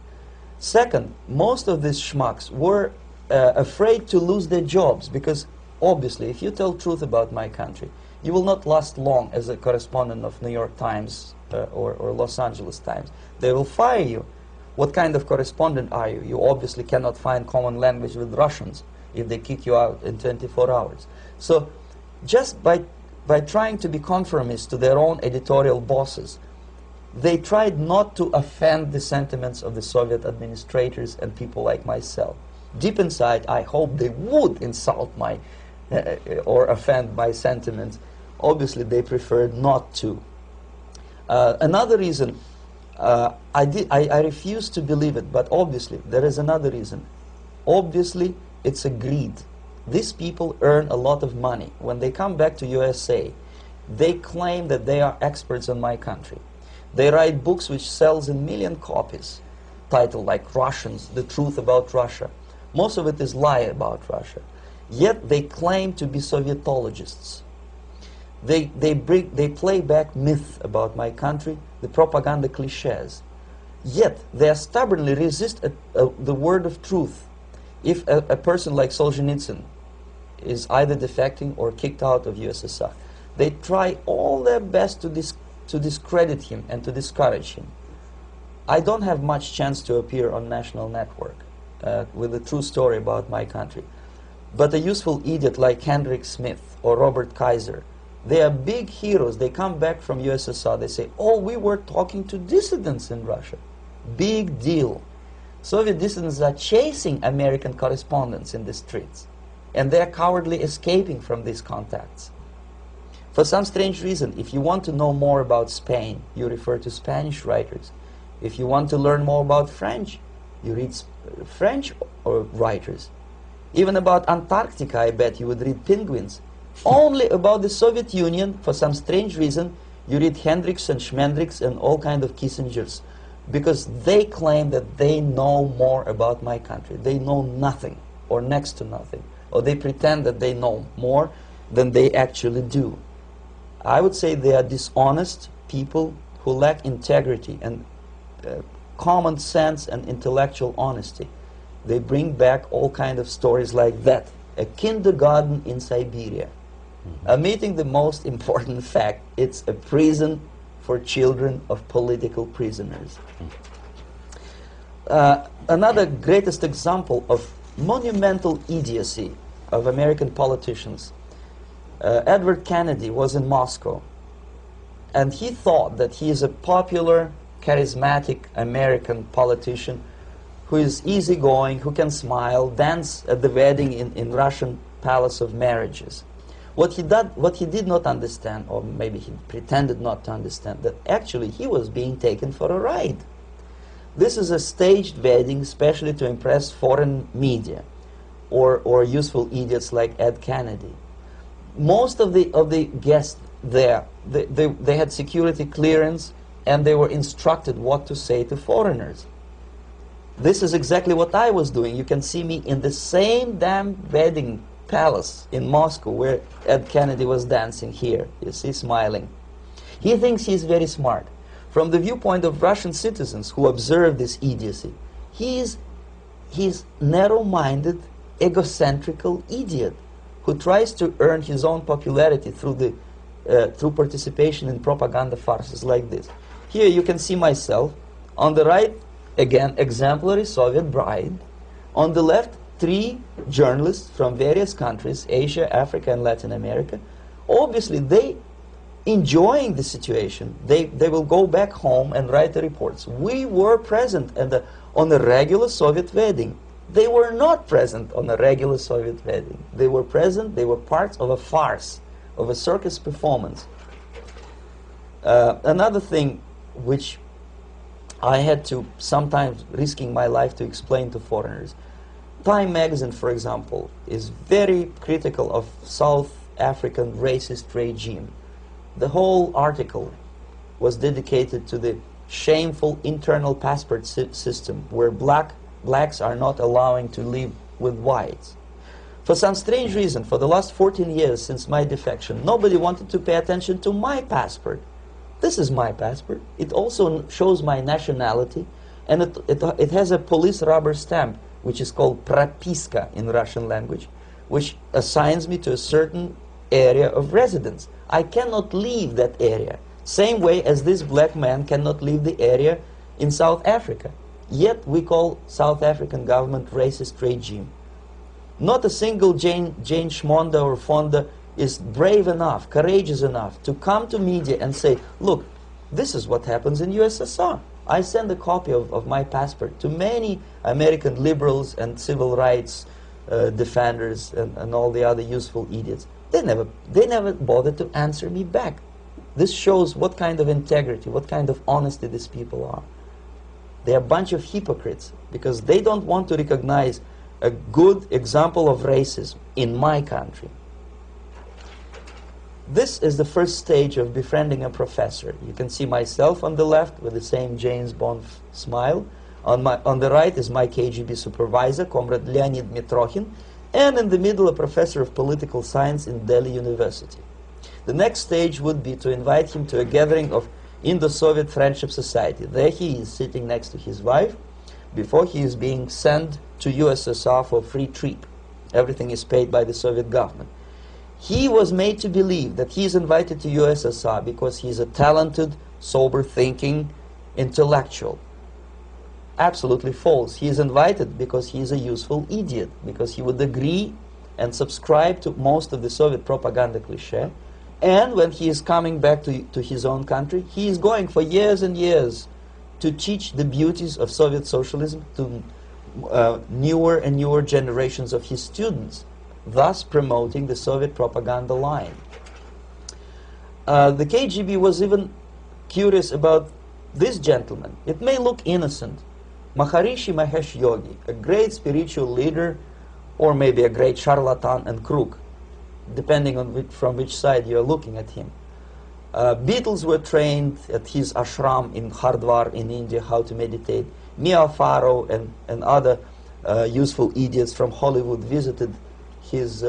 Second, most of these schmucks were afraid to lose their jobs, because obviously if you tell truth about my country, you will not last long as a correspondent of New York Times or Los Angeles Times. They will fire you. What kind of correspondent are you? You obviously cannot find common language with Russians if they kick you out in 24 hours. So just by trying to be conformists to their own editorial bosses, they tried not to offend the sentiments of the Soviet administrators and people like myself. Deep inside, I hope they would insult my or offend my sentiments. Obviously, they preferred not to. Another reason, I refuse to believe it, but obviously, there is another reason. Obviously, it's a greed. These people earn a lot of money. When they come back to USA, they claim that they are experts on my country. They write books which sells in million copies, titled like Russians, The Truth About Russia. Most of it is lie about Russia. Yet they claim to be Sovietologists. They play back myth about my country, the propaganda cliches. Yet they stubbornly resist the word of truth. If a person like Solzhenitsyn is either defecting or kicked out of USSR, they try all their best to discredit him and to discourage him. I don't have much chance to appear on national network with a true story about my country. But a useful idiot like Hendrik Smith or Robert Kaiser, they are big heroes. They come back from USSR, they say, oh, we were talking to dissidents in Russia. Big deal. Soviet dissidents are chasing American correspondents in the streets, and they are cowardly escaping from these contacts. For some strange reason, if you want to know more about Spain, you refer to Spanish writers. If you want to learn more about French, you read French writers. Even about Antarctica, I bet you would read Penguins. Only about the Soviet Union, for some strange reason, you read Hendricks and Schmendricks and all kind of Kissingers, because they claim that they know more about my country. They know nothing, or next to nothing, or they pretend that they know more than they actually do. I would say they are dishonest people who lack integrity and common sense and intellectual honesty. They bring back all kind of stories like that. A kindergarten in Siberia. Omitting the most important fact, it's a prison for children of political prisoners. Another greatest example of monumental idiocy of American politicians. Edward Kennedy was in Moscow, and he thought that he is a popular, charismatic American politician who is easygoing, who can smile, dance at the wedding in Russian Palace of Marriages. What he did not understand, or maybe he pretended not to understand, that actually he was being taken for a ride. This is a staged wedding especially to impress foreign media or useful idiots like Ed Kennedy. Most of the guests there, they had security clearance, and they were instructed what to say to foreigners. This is exactly what I was doing. You can see me in the same damn wedding palace in Moscow where Ed Kennedy was dancing here. You see, smiling. He thinks he's very smart. From the viewpoint of Russian citizens who observe this idiocy, he's narrow-minded, egocentrical idiot who tries to earn his own popularity through participation in propaganda farces like this. Here you can see myself. On the right, again, exemplary Soviet bride. On the left, 3 journalists from various countries, Asia, Africa, and Latin America. Obviously, they enjoying the situation. They will go back home and write the reports. We were present on a regular Soviet wedding. They were not present on a regular Soviet wedding. They were present, they were parts of a farce, of a circus performance. Another thing which I had to sometimes risking my life to explain to foreigners. Time magazine, for example, is very critical of South African racist regime. The whole article was dedicated to the shameful internal passport system where blacks are not allowing to live with whites. For some strange reason, for the last 14 years since my defection, nobody wanted to pay attention to my passport. This is my passport. It also shows my nationality, and it has a police rubber stamp, which is called propiska in Russian language, which assigns me to a certain area of residence. I cannot leave that area, same way as this black man cannot leave the area in South Africa. Yet we call South African government racist regime. Not a single Jane Schmonda or Fonda is brave enough, courageous enough to come to media and say, look, this is what happens in USSR. I send a copy of my passport to many American liberals and civil rights defenders and all the other useful idiots. They never bothered to answer me back. This shows what kind of integrity, what kind of honesty these people are. They're a bunch of hypocrites because they don't want to recognize a good example of racism in my country. This is the first stage of befriending a professor. You can see myself on the left with the same James Bond smile. On the right is my KGB supervisor, Comrade Leonid Mitrokhin, and in the middle a professor of political science in Delhi University. The next stage would be to invite him to a gathering of Indo-Soviet Friendship Society. There he is sitting next to his wife before he is being sent to USSR for a free trip. Everything is paid by the Soviet government. He was made to believe that he is invited to USSR because he is a talented, sober-thinking intellectual. Absolutely false. He is invited because he is a useful idiot, because he would agree and subscribe to most of the Soviet propaganda cliché. And when he is coming back to his own country, he is going for years and years to teach the beauties of Soviet socialism to newer and newer generations of his students, thus promoting the Soviet propaganda line. The KGB was even curious about this gentleman. It may look innocent. Maharishi Mahesh Yogi, a great spiritual leader, or maybe a great charlatan and crook, depending on from which side you are looking at him. Beatles were trained at his ashram in Hardwar in India how to meditate. Mia Farrow and other useful idiots from Hollywood visited his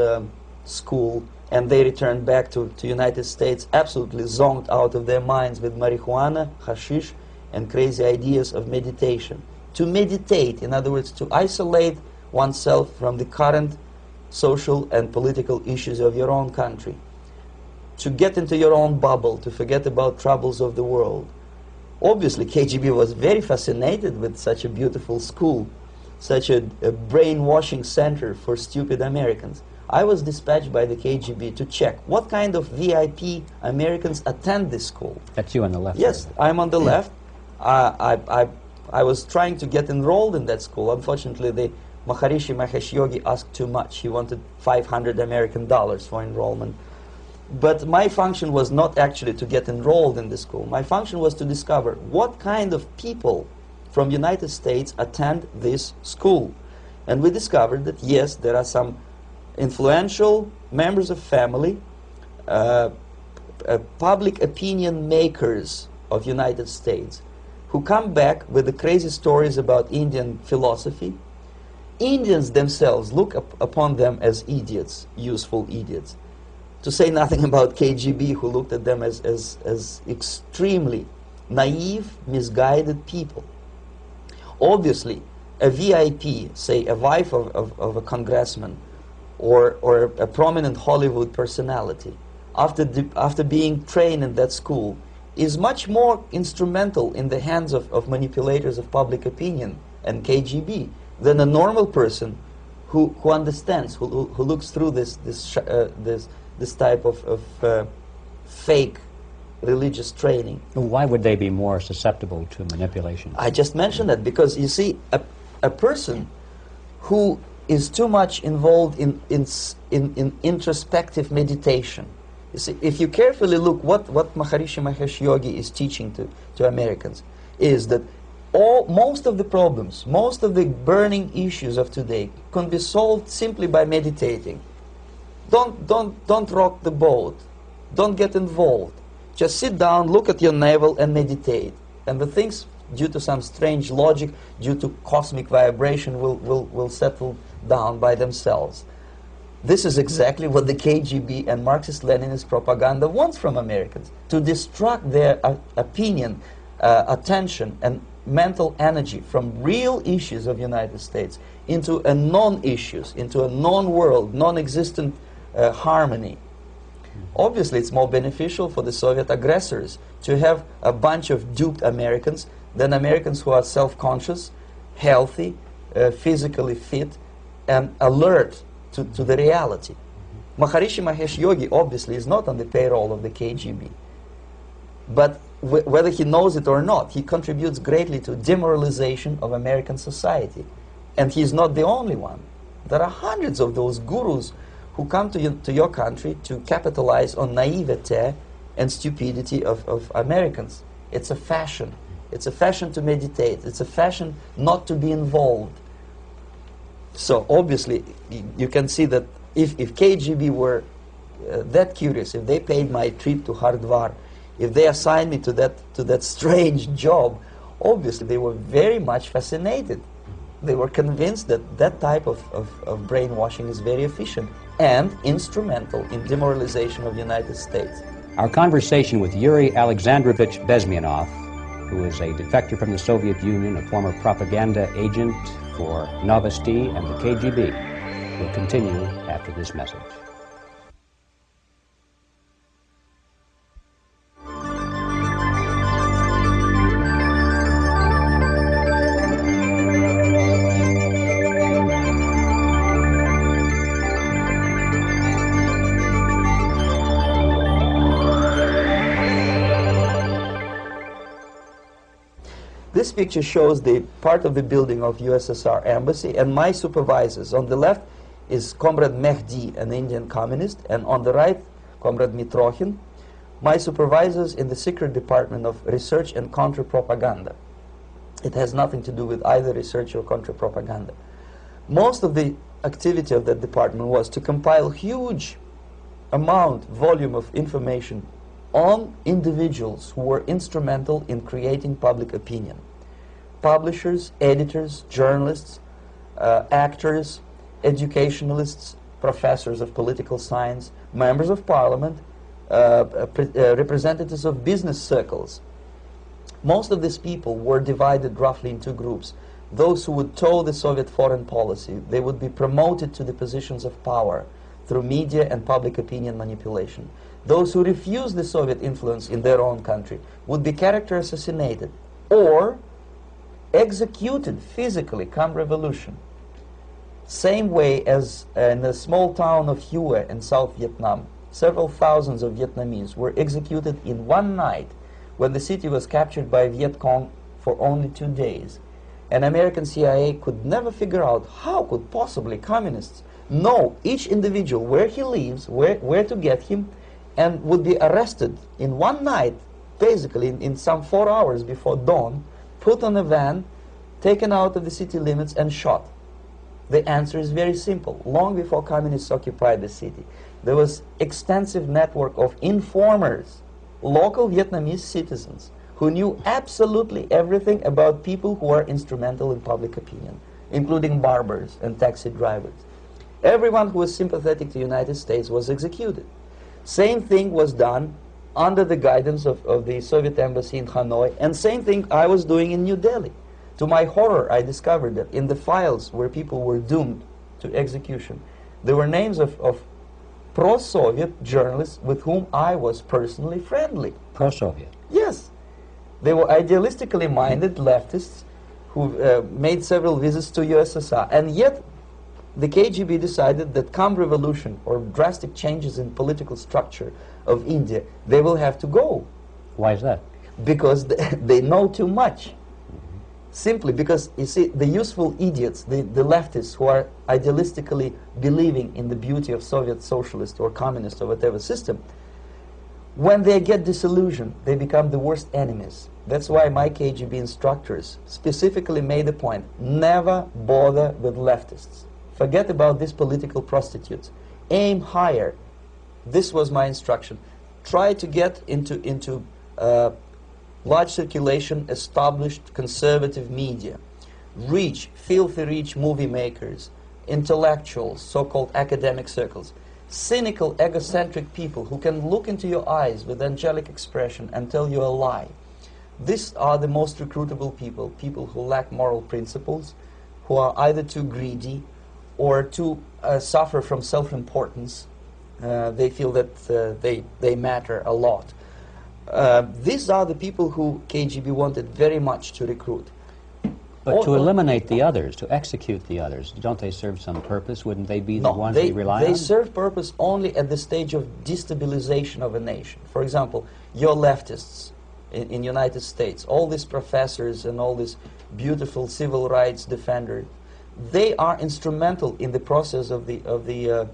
school, and they returned back to United States absolutely zonked out of their minds with marijuana, hashish, and crazy ideas of meditation. To meditate, in other words, to isolate oneself from the current social and political issues of your own country, to get into your own bubble, to forget about troubles of the world. Obviously, KGB was very fascinated with such a beautiful school, such a brainwashing center for stupid Americans. I was dispatched by the KGB to check what kind of VIP Americans attend this school. That's you on the left. Yes, I'm on the left. I was trying to get enrolled in that school. Unfortunately, the Maharishi Mahesh Yogi asked too much. He wanted $500 American for enrollment. But my function was not actually to get enrolled in the school. My function was to discover what kind of people from the United States attend this school. And we discovered that, yes, there are some influential members of family, public opinion makers of United States, who come back with the crazy stories about Indian philosophy. Indians themselves look upon them as idiots, useful idiots. To say nothing about KGB, who looked at them as extremely naive, misguided people. Obviously, a VIP, say a wife of a congressman, or a prominent Hollywood personality, after being trained in that school, is much more instrumental in the hands of manipulators of public opinion and KGB than a normal person who understands, who looks through this type of fake religious training. Why would they be more susceptible to manipulation? I just mentioned that because, you see, a person who is too much involved in introspective meditation. You see, if you carefully look what Maharishi Mahesh Yogi is teaching to Americans, is that most of the problems, most of the burning issues of today can be solved simply by meditating. Don't rock the boat. Don't get involved. Just sit down, look at your navel, and meditate. And the things, due to some strange logic, due to cosmic vibration, will settle down by themselves. This is exactly what the KGB and Marxist-Leninist propaganda wants from Americans, to distract their opinion, attention, and mental energy from real issues of the United States into a non-issues, into a non-world, non-existent harmony. Obviously, it's more beneficial for the Soviet aggressors to have a bunch of duped Americans than Americans who are self-conscious, healthy, physically fit, and alert to the reality. Maharishi Mahesh Yogi obviously is not on the payroll of the KGB. But whether he knows it or not, he contributes greatly to demoralization of American society. And he's not the only one. There are hundreds of those gurus who come to your country to capitalize on naivete and stupidity of Americans. It's a fashion. It's a fashion to meditate. It's a fashion not to be involved. So obviously, you can see that if KGB were that curious, if they paid my trip to Hardwar, if they assigned me to that strange job, obviously they were very much fascinated. They were convinced that that type of brainwashing is very efficient and instrumental in demoralization of the United States. Our conversation with Yuri Alexandrovich Bezmenov, who is a defector from the Soviet Union, a former propaganda agent for Novosti and the KGB, will continue after this message. This This picture shows the part of the building of USSR embassy, and my supervisors. On the left is Comrade Mehdi, an Indian communist, and on the right, Comrade Mitrokhin, my supervisors in the secret department of research and counter-propaganda. It has nothing to do with either research or counter-propaganda. Most of the activity of that department was to compile huge volume of information on individuals who were instrumental in creating public opinion. Publishers, editors, journalists, actors, educationalists, professors of political science, members of parliament, representatives of business circles. Most of these people were divided roughly in two groups. Those who would toe the Soviet foreign policy, they would be promoted to the positions of power through media and public opinion manipulation. Those who refused the Soviet influence in their own country would be character assassinated or executed physically come revolution. Same way as in the small town of Hue in South Vietnam, several thousands of Vietnamese were executed in one night when the city was captured by Viet Cong for only 2 days. And American CIA could never figure out how could possibly communists know each individual, where he lives, where to get him, and would be arrested in one night, basically in some 4 hours before dawn, put on a van, taken out of the city limits and shot. The answer is very simple. Long before communists occupied the city, there was extensive network of informers, local Vietnamese citizens, who knew absolutely everything about people who are instrumental in public opinion, including barbers and taxi drivers. Everyone who was sympathetic to the United States was executed. Same thing was done under the guidance of the Soviet embassy in Hanoi, and same thing I was doing in New Delhi. To my horror, I discovered that in the files where people were doomed to execution, there were names of pro-Soviet journalists with whom I was personally friendly. Pro-Soviet? Yes. They were idealistically minded leftists who made several visits to USSR, and yet the KGB decided that come revolution or drastic changes in political structure of India, they will have to go. Why is that? Because they know too much. Simply because, you see, the useful idiots, the leftists who are idealistically believing in the beauty of Soviet socialist or communist or whatever system, when they get disillusioned, they become the worst enemies. That's why my KGB instructors specifically made a point, never bother with leftists. Forget about these political prostitutes. Aim higher. This was my instruction. Try to get into large circulation, established conservative media. Rich, filthy rich movie makers, intellectuals, so-called academic circles. Cynical, egocentric people who can look into your eyes with angelic expression and tell you a lie. These are the most recruitable people, people who lack moral principles, who are either too greedy or too suffer from self-importance. They feel that they matter a lot. These are the people who KGB wanted very much to recruit. But to eliminate the others, to execute the others, don't they serve some purpose? Wouldn't they be the ones we rely on? They serve purpose only at the stage of destabilization of a nation. For example, your leftists in United States, all these professors and all these beautiful civil rights defenders, they are instrumental in the process of the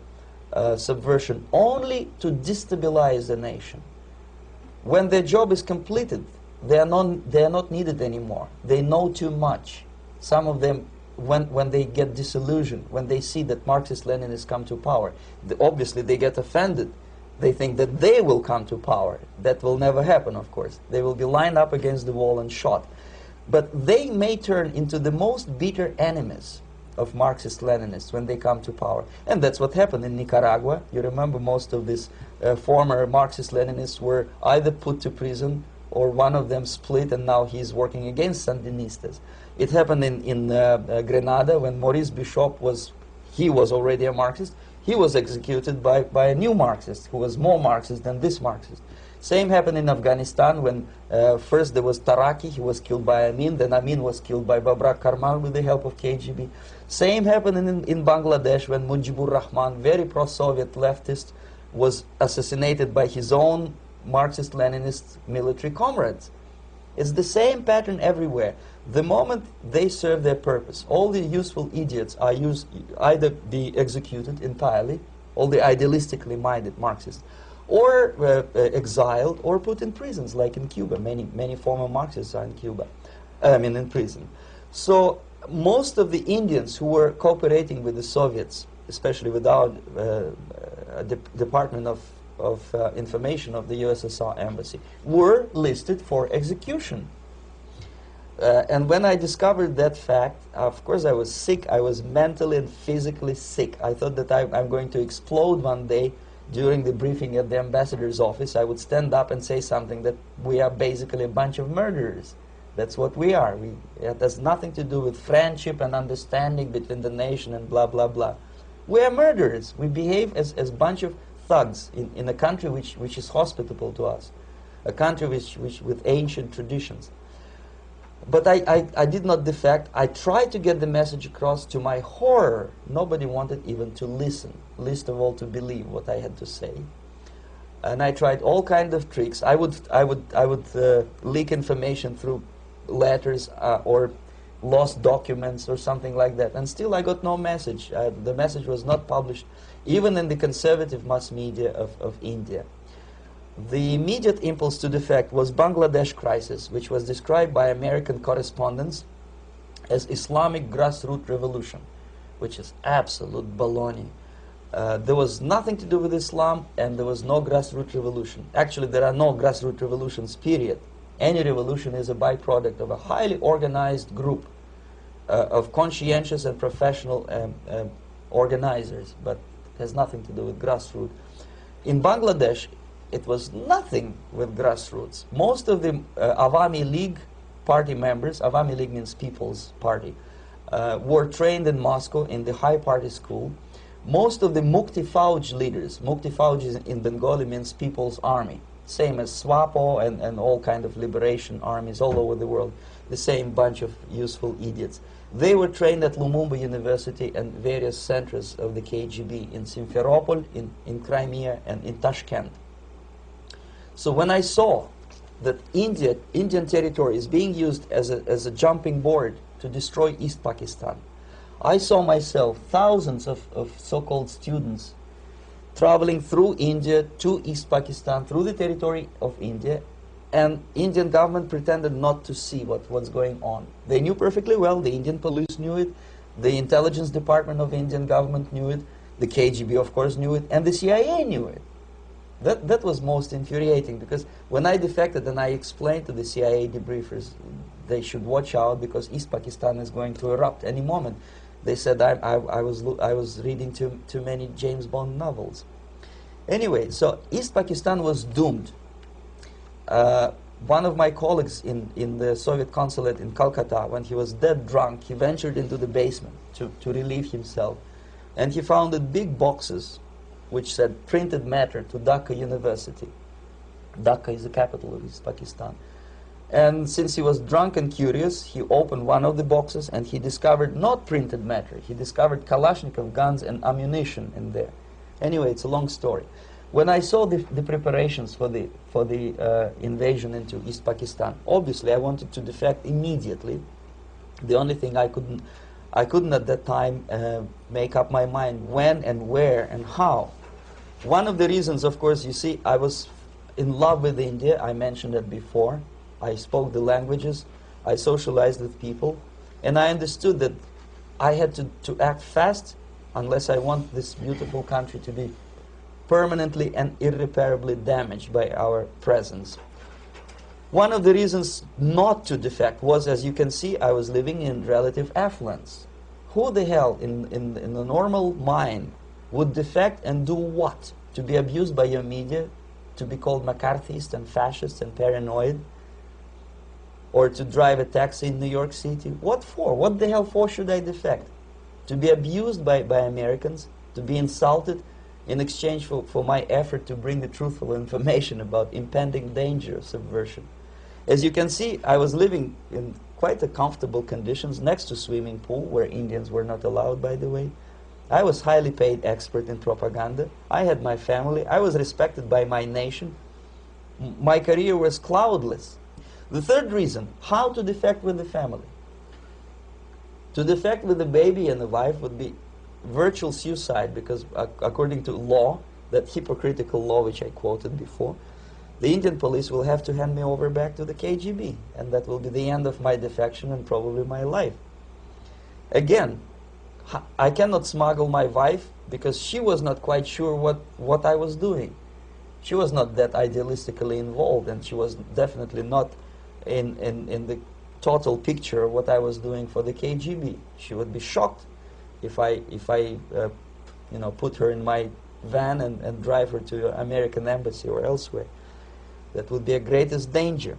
subversion only to destabilize the nation. When their job is completed, they are not needed anymore. They know too much. Some of them, when they get disillusioned, when they see that Marxist-Leninists come to power, obviously they get offended. They think that they will come to power. That will never happen, of course. They will be lined up against the wall and shot. But they may turn into the most bitter enemies of Marxist-Leninists when they come to power. And that's what happened in Nicaragua. You remember most of these former Marxist-Leninists were either put to prison or one of them split, and now he's working against Sandinistas. It happened in Grenada when Maurice Bishop was already a Marxist. He was executed by a new Marxist who was more Marxist than this Marxist. Same happened in Afghanistan when first there was Taraki, he was killed by Amin, then Amin was killed by Babrak Karmal with the help of KGB. Same happened in Bangladesh when Mujibur Rahman, very pro-Soviet leftist, was assassinated by his own Marxist-Leninist military comrades. It's the same pattern everywhere. The moment they serve their purpose, all the useful idiots are either be executed entirely, all the idealistically minded Marxists, or exiled or put in prisons, like in Cuba. Many former Marxists are in Cuba, in prison. So most of the Indians who were cooperating with the Soviets, especially with our Department of Information of the USSR Embassy, were listed for execution. And when I discovered that fact, of course I was sick. I was mentally and physically sick. I thought that I'm going to explode one day during the briefing at the ambassador's office. I would stand up and say something that we are basically a bunch of murderers. That's what we are. It has nothing to do with friendship and understanding between the nation and blah, blah, blah. We are murderers. We behave as a bunch of thugs in a country which is hospitable to us, a country which with ancient traditions. But I did not defect. I tried to get the message across. To my horror, nobody wanted even to listen, least of all to believe what I had to say. And I tried all kinds of tricks. I would leak information through letters or lost documents or something like that. And still I got no message. The message was not published, even in the conservative mass media of India. The immediate impulse to defect was Bangladesh crisis, which was described by American correspondents as Islamic grassroots revolution, which is absolute baloney. There was nothing to do with Islam, and there was no grassroots revolution. Actually, there are no grassroots revolutions, period. Any revolution is a byproduct of a highly organized group of conscientious and professional organizers, but it has nothing to do with grassroots. In Bangladesh, it was nothing with grassroots. Most of the Awami League party members, Awami League means People's Party, were trained in Moscow in the high party school. Most of the Mukti Fauj leaders, Mukti Fauj in Bengali means People's Army, same as SWAPO and all kind of liberation armies all over the world, the same bunch of useful idiots. They were trained at Lumumba University and various centers of the KGB in Simferopol, in Crimea, and in Tashkent. So when I saw that Indian territory is being used as a jumping board to destroy East Pakistan, I saw myself thousands of so-called students traveling through India to East Pakistan, through the territory of India, and Indian government pretended not to see what's going on. They knew perfectly well, the Indian police knew it, the intelligence department of the Indian government knew it, the KGB of course knew it, and the CIA knew it. That was most infuriating, because when I defected and I explained to the CIA debriefers they should watch out because East Pakistan is going to erupt any moment, they said I was reading too many James Bond novels. Anyway, so East Pakistan was doomed. One of my colleagues in the Soviet consulate in Calcutta, when he was dead drunk, he ventured into the basement to relieve himself, and he found big boxes which said printed matter to Dhaka University. Dhaka is the capital of East Pakistan. And since he was drunk and curious, he opened one of the boxes and he discovered not printed matter. He discovered Kalashnikov guns and ammunition in there. Anyway, it's a long story. When I saw the preparations for the invasion into East Pakistan, obviously I wanted to defect immediately. The only thing I couldn't at that time make up my mind when and where and how. One of the reasons, of course, you see, I was in love with India. I mentioned that before. I spoke the languages. I socialized with people. And I understood that I had to act fast unless I want this beautiful country to be permanently and irreparably damaged by our presence. One of the reasons not to defect was, as you can see, I was living in relative affluence. Who the hell in the normal mind would defect and do what? To be abused by your media, to be called McCarthyist and fascist and paranoid, or to drive a taxi in New York City? What for? What the hell for should I defect? To be abused by Americans, to be insulted in exchange for my effort to bring the truthful information about impending danger of subversion. As you can see, I was living in quite a comfortable conditions next to swimming pool, where Indians were not allowed, by the way. I was highly paid expert in propaganda. I had my family. I was respected by my nation. My career was cloudless. The third reason, how to defect with the family. To defect with the baby and the wife would be virtual suicide, because according to law, that hypocritical law which I quoted before, the Indian police will have to hand me over back to the KGB, and that will be the end of my defection and probably my life. Again, I cannot smuggle my wife because she was not quite sure what I was doing. She was not that idealistically involved, and she was definitely not in the total picture of what I was doing for the KGB. She would be shocked if I you know, put her in my van and drive her to the American embassy or elsewhere. That would be a greatest danger.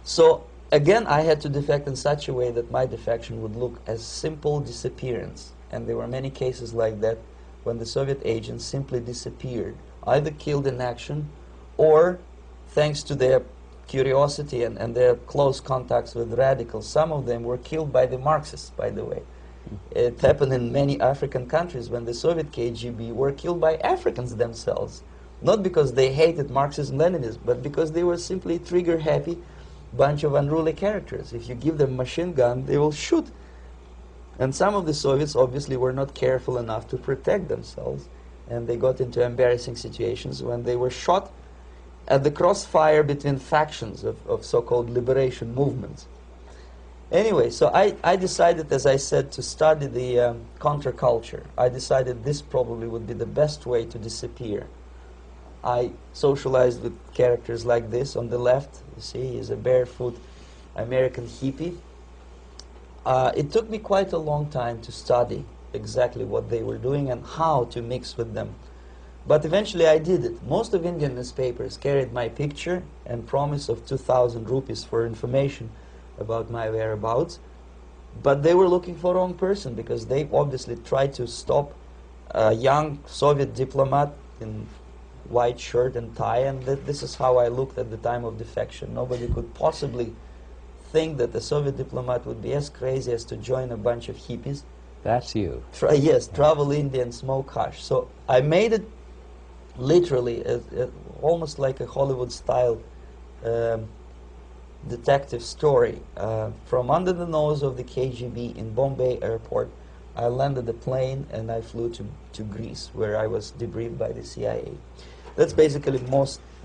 So again, I had to defect in such a way that my defection would look as simple disappearance. And there were many cases like that when the Soviet agents simply disappeared, either killed in action or, thanks to their curiosity and their close contacts with radicals, some of them were killed by the Marxists, by the way. It happened in many African countries when the Soviet KGB were killed by Africans themselves. Not because they hated Marxism, Leninism, but because they were simply trigger-happy bunch of unruly characters. If you give them a machine gun, they will shoot. And some of the Soviets obviously were not careful enough to protect themselves, and they got into embarrassing situations when they were shot at the crossfire between factions of so-called liberation movements. Anyway, so I decided, as I said, to study the counterculture. I decided this probably would be the best way to disappear. I socialized with characters like this. On the left, you see, is a barefoot American hippie. It took me quite a long time to study exactly what they were doing and how to mix with them. But eventually I did it. Most of Indian newspapers carried my picture and promise of 2,000 rupees for information about my whereabouts. But they were looking for the wrong person, because they obviously tried to stop a young Soviet diplomat in white shirt and tie, and this is how I looked at the time of defection. Nobody could possibly think that a Soviet diplomat would be as crazy as to join a bunch of hippies. That's you. Yes, travel India and smoke hash. So I made it literally almost like a Hollywood-style detective story. From under the nose of the KGB in Bombay airport, I landed the plane and I flew to Greece, where I was debriefed by the CIA. That's basically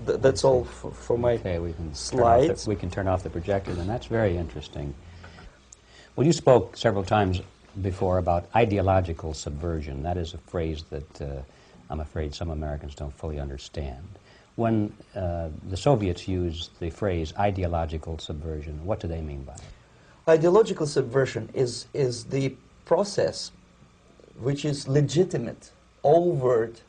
that's all for my slides. We can turn off the projector, and that's very interesting. Well, you spoke several times before about ideological subversion. That is a phrase that I'm afraid some Americans don't fully understand. When the Soviets use the phrase ideological subversion, what do they mean by it? Ideological subversion is the process which is legitimate, overt,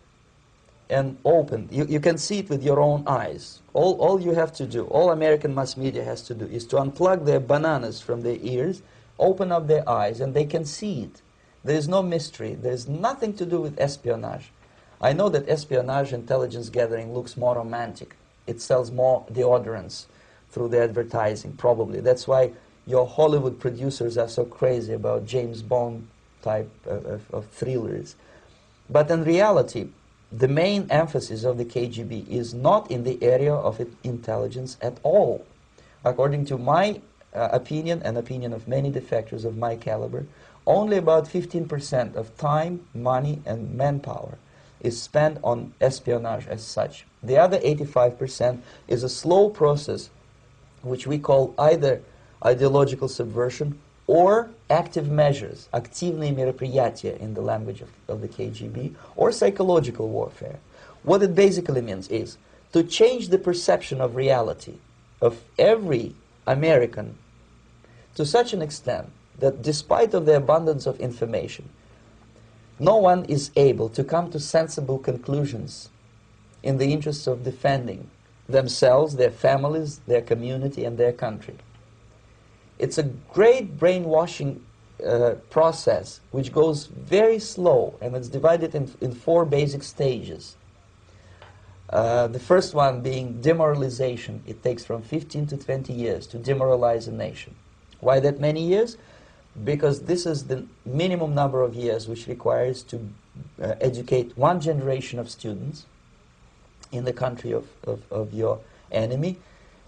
and open. You can see it with your own eyes. All you have to do, all American mass media has to do, is to unplug their bananas from their ears, open up their eyes, and they can see it. There is no mystery. There is nothing to do with espionage. I know that espionage intelligence gathering looks more romantic. It sells more deodorants through the advertising, probably. That's why your Hollywood producers are so crazy about James Bond type of thrillers. But in reality, the main emphasis of the KGB is not in the area of intelligence at all. According to my opinion and opinion of many defectors of my caliber, only about 15% of time, money, and manpower is spent on espionage as such. The other 85% is a slow process which we call either ideological subversion or active measures, активные мероприятия in the language of the KGB, or psychological warfare. What it basically means is to change the perception of reality of every American to such an extent that despite of the abundance of information, no one is able to come to sensible conclusions in the interests of defending themselves, their families, their community, and their country. It's a great brainwashing process which goes very slow, and it's divided in 4 basic stages. The first one being demoralization. It takes from 15 to 20 years to demoralize a nation. Why that many years? Because this is the minimum number of years which requires to educate 1 generation of students in the country of your enemy.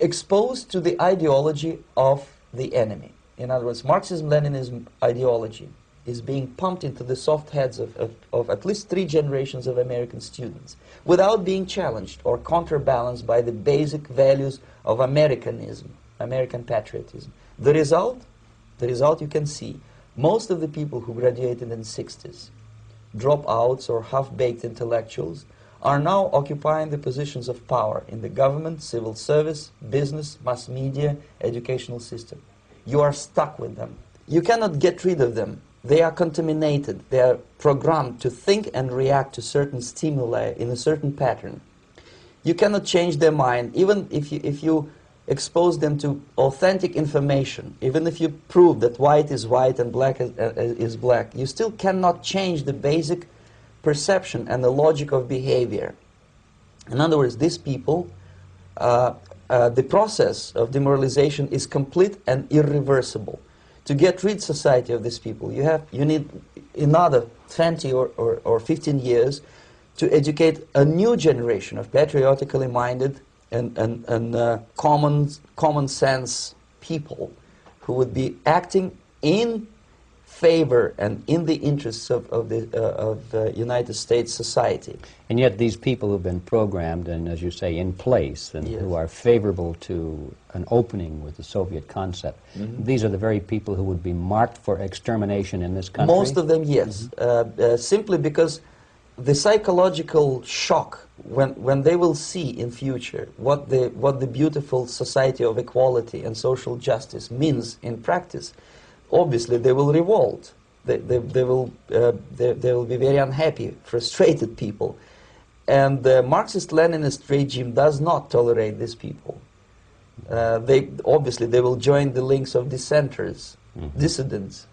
exposed to the ideology of the enemy. In other words, Marxism-Leninism ideology is being pumped into the soft heads of at least 3 generations of American students without being challenged or counterbalanced by the basic values of Americanism, American patriotism. The result you can see. Most of the people who graduated in the 60s, dropouts or half-baked intellectuals, are now occupying the positions of power in the government, civil service, business, mass media, educational system. You are stuck with them. You cannot get rid of them. They are contaminated. They are programmed to think and react to certain stimuli in a certain pattern. You cannot change their mind, even if you expose them to authentic information, even if you prove that white is white and black is black, you still cannot change the basic perception and the logic of behavior. In other words, these people, the process of demoralization is complete and irreversible. To get rid society of these people, you need another 20 or 15 years to educate a new generation of patriotically minded and common sense people who would be acting in favor and in the interests of the United States society. And yet these people who've been programmed and, as you say, in place and Yes. who are favorable to an opening with the Soviet concept, these are the very people who would be marked for extermination in this country? Most of them, yes. Simply because the psychological shock when they will see in future what the beautiful society of equality and social justice means in practice, obviously they will revolt. They will be very unhappy, frustrated people. And the Marxist-Leninist regime does not tolerate these people. Obviously they will join the links of dissenters, dissidents.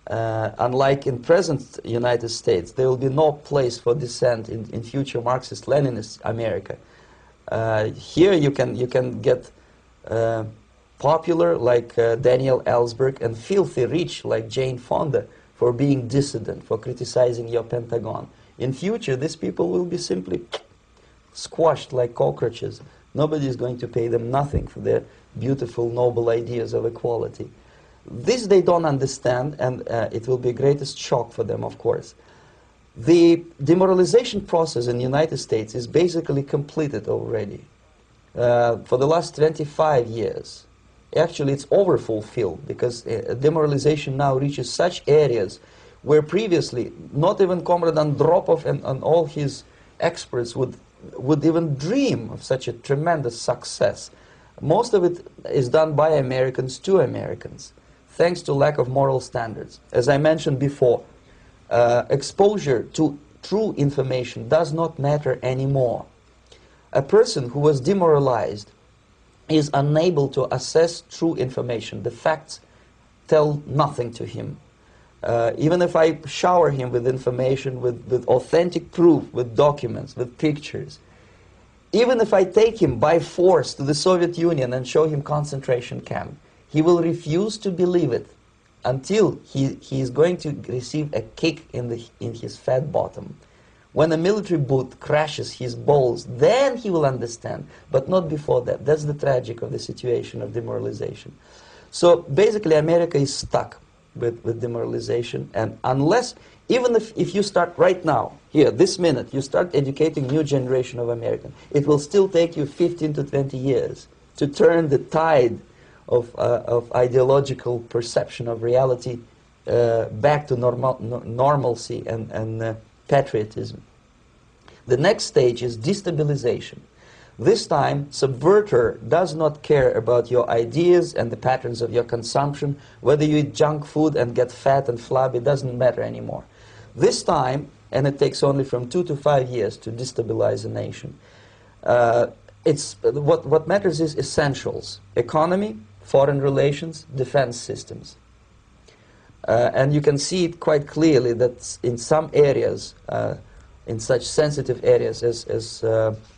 Unlike in present United States, there will be no place for dissent in future Marxist-Leninist America. Here you can get popular like Daniel Ellsberg and filthy rich like Jane Fonda for being dissident, for criticizing your Pentagon. In future, these people will be simply squashed like cockroaches. Nobody is going to pay them nothing for their beautiful, noble ideas of equality. This they don't understand, and it will be greatest shock for them, of course. The demoralization process in the United States is basically completed already. For the last 25 years. Actually, it's overfulfilled, because demoralization now reaches such areas where previously not even Comrade Andropov and all his experts would even dream of such a tremendous success. Most of it is done by Americans to Americans, thanks to lack of moral standards. As I mentioned before, exposure to true information does not matter anymore. A person who was demoralized is unable to assess true information. The facts tell nothing to him. Even if I shower him with information, with authentic proof, with documents, with pictures, even if I take him by force to the Soviet Union and show him concentration camp, he will refuse to believe it until he is going to receive a kick in his fat bottom. When a military boot crashes his balls, then he will understand, but not before that. That's the tragic of the situation of demoralization. So basically America is stuck with demoralization, and unless, even if you start right now, here, this minute, you start educating new generation of Americans, it will still take you 15 to 20 years to turn the tide of ideological perception of reality back to normalcy and patriotism. The next stage is destabilization. This time, subverter does not care about your ideas and the patterns of your consumption. Whether you eat junk food and get fat and flabby, it doesn't matter anymore. This time, and it takes only from 2 to 5 years to destabilize a nation, what matters is essentials: economy, foreign relations, defense systems. And you can see it quite clearly that in some areas, in such sensitive areas as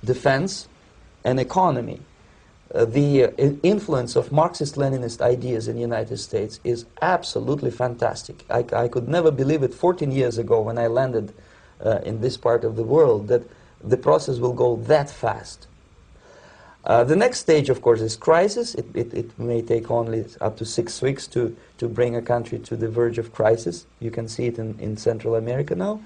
defense and economy, the influence of Marxist-Leninist ideas in the United States is absolutely fantastic. I could never believe it 14 years ago when I landed in this part of the world that the process will go that fast. The next stage, of course, is crisis. It may take only up to 6 weeks to bring a country to the verge of crisis. You can see it in Central America now.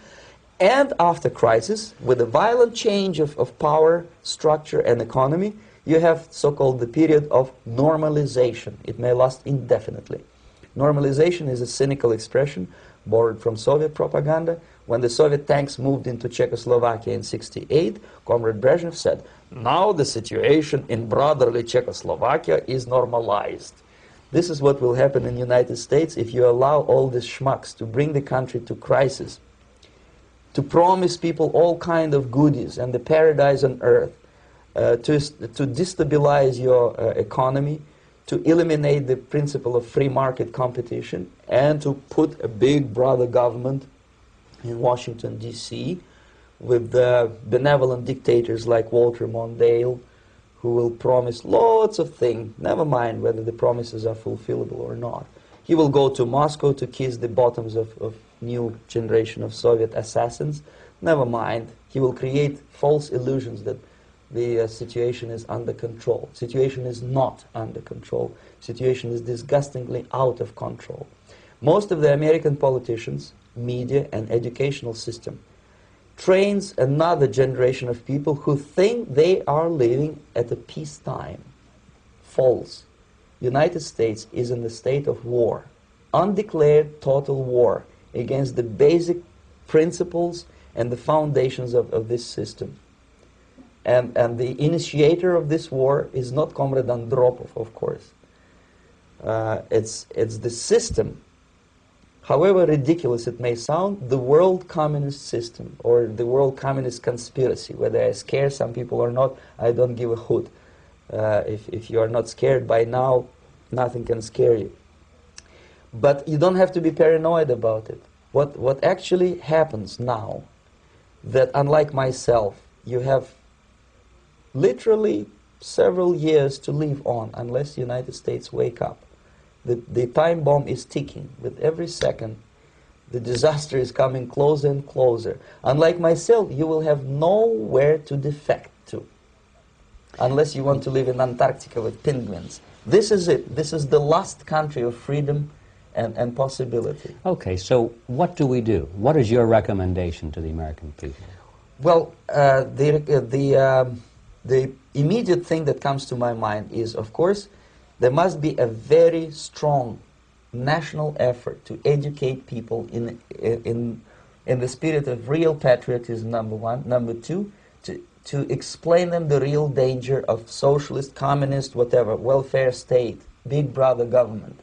And after crisis, with a violent change of power, structure, and economy, you have so-called the period of normalization. It may last indefinitely. Normalization is a cynical expression borrowed from Soviet propaganda. When the Soviet tanks moved into Czechoslovakia in '68, Comrade Brezhnev said, "Now the situation in brotherly Czechoslovakia is normalized." This is what will happen in the United States if you allow all these schmucks to bring the country to crisis, to promise people all kind of goodies and the paradise on earth, to destabilize your economy, to eliminate the principle of free market competition, and to put a big brother government in Washington, D.C., with benevolent dictators like Walter Mondale, who will promise lots of things, never mind whether the promises are fulfillable or not. He will go to Moscow to kiss the bottoms of new generation of Soviet assassins, never mind. He will create false illusions that the situation is under control. Situation is not under control. Situation is disgustingly out of control. Most of the American politicians, media, and educational system trains another generation of people who think they are living at a peacetime. False. United States is in the state of war, undeclared total war against the basic principles and the foundations of this system. And the initiator of this war is not Comrade Andropov, of course. It's the system. However ridiculous it may sound, the world communist system or the world communist conspiracy, whether I scare some people or not, I don't give a hoot. If you are not scared by now, nothing can scare you. But you don't have to be paranoid about it. What actually happens now, that unlike myself, you have literally several years to live on unless the United States wake up. The time bomb is ticking. With every second, the disaster is coming closer and closer. Unlike myself, you will have nowhere to defect to, unless you want to live in Antarctica with penguins. This is it. This is the last country of freedom and possibility. Okay, so what do we do? What is your recommendation to the American people? Well, the immediate thing that comes to my mind is, of course, there must be a very strong national effort to educate people in the spirit of real patriotism, number one. Number two, to explain them the real danger of socialist, communist, whatever, welfare state, big brother government.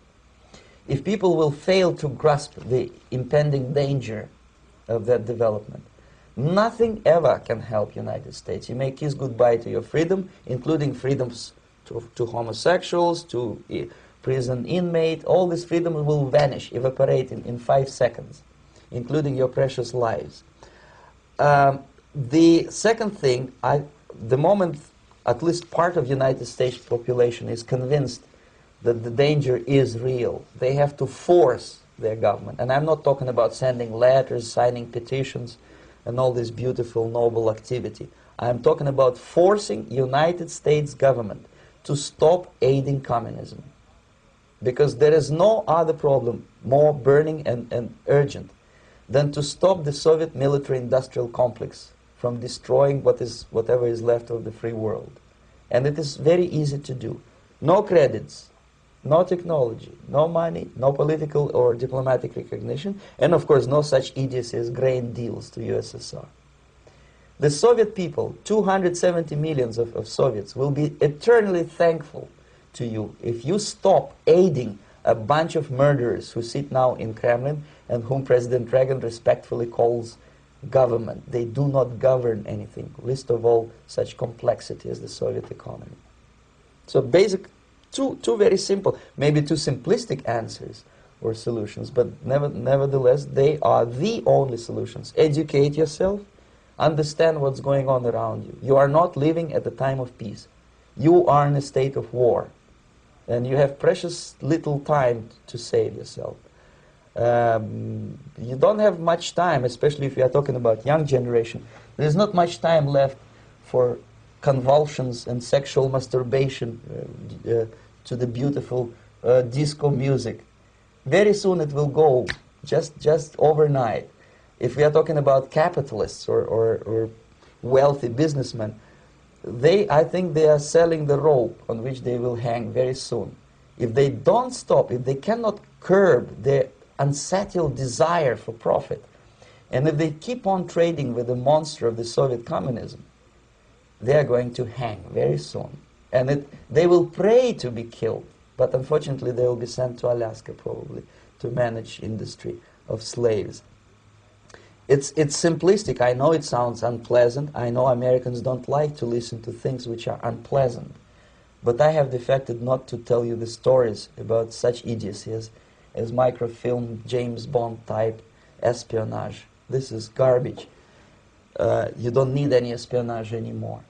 If people will fail to grasp the impending danger of that development, nothing ever can help United States. You may kiss goodbye to your freedom, including freedoms to homosexuals, to prison inmate. All these freedoms will vanish, evaporate in 5 seconds, including your precious lives. The second thing, the moment at least part of United States population is convinced that the danger is real, they have to force their government. And I'm not talking about sending letters, signing petitions, and all this beautiful, noble activity. I'm talking about forcing United States government to stop aiding communism. Because there is no other problem more burning and urgent than to stop the Soviet military-industrial complex from destroying whatever is left of the free world. And it is very easy to do. No credits, no technology, no money, no political or diplomatic recognition, and of course no such idiocy as grain deals to USSR. The Soviet people, 270 millions of Soviets, will be eternally thankful to you if you stop aiding a bunch of murderers who sit now in Kremlin and whom President Reagan respectfully calls government. They do not govern anything, least of all such complexity as the Soviet economy. So basic, two very simple, maybe two simplistic answers or solutions, but nevertheless they are the only solutions. Educate yourself, understand what's going on around you. You are not living at the time of peace. You are in a state of war, and you have precious little time to save yourself. You don't have much time, especially if you are talking about young generation. There's not much time left for convulsions and sexual masturbation to the beautiful disco music. Very soon it will go, just overnight. If we are talking about capitalists or wealthy businessmen, I think they are selling the rope on which they will hang very soon. If they don't stop, if they cannot curb their unsettled desire for profit, and if they keep on trading with the monster of the Soviet communism, they are going to hang very soon. And they will pray to be killed, but unfortunately they will be sent to Alaska probably to manage industry of slaves. It's simplistic. I know it sounds unpleasant. I know Americans don't like to listen to things which are unpleasant. But I have defected not to tell you the stories about such idiocy as microfilm, James Bond type espionage. This is garbage. You don't need any espionage anymore.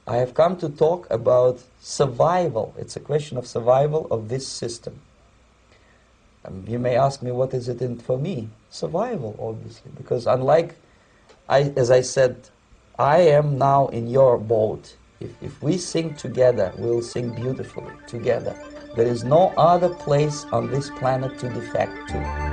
I have come to talk about survival. It's a question of survival of this system. You may ask me, what is it in for me? Survival, obviously, because unlike, as I said, I am now in your boat. If we sing together, we'll sing beautifully together. There is no other place on this planet to defect to.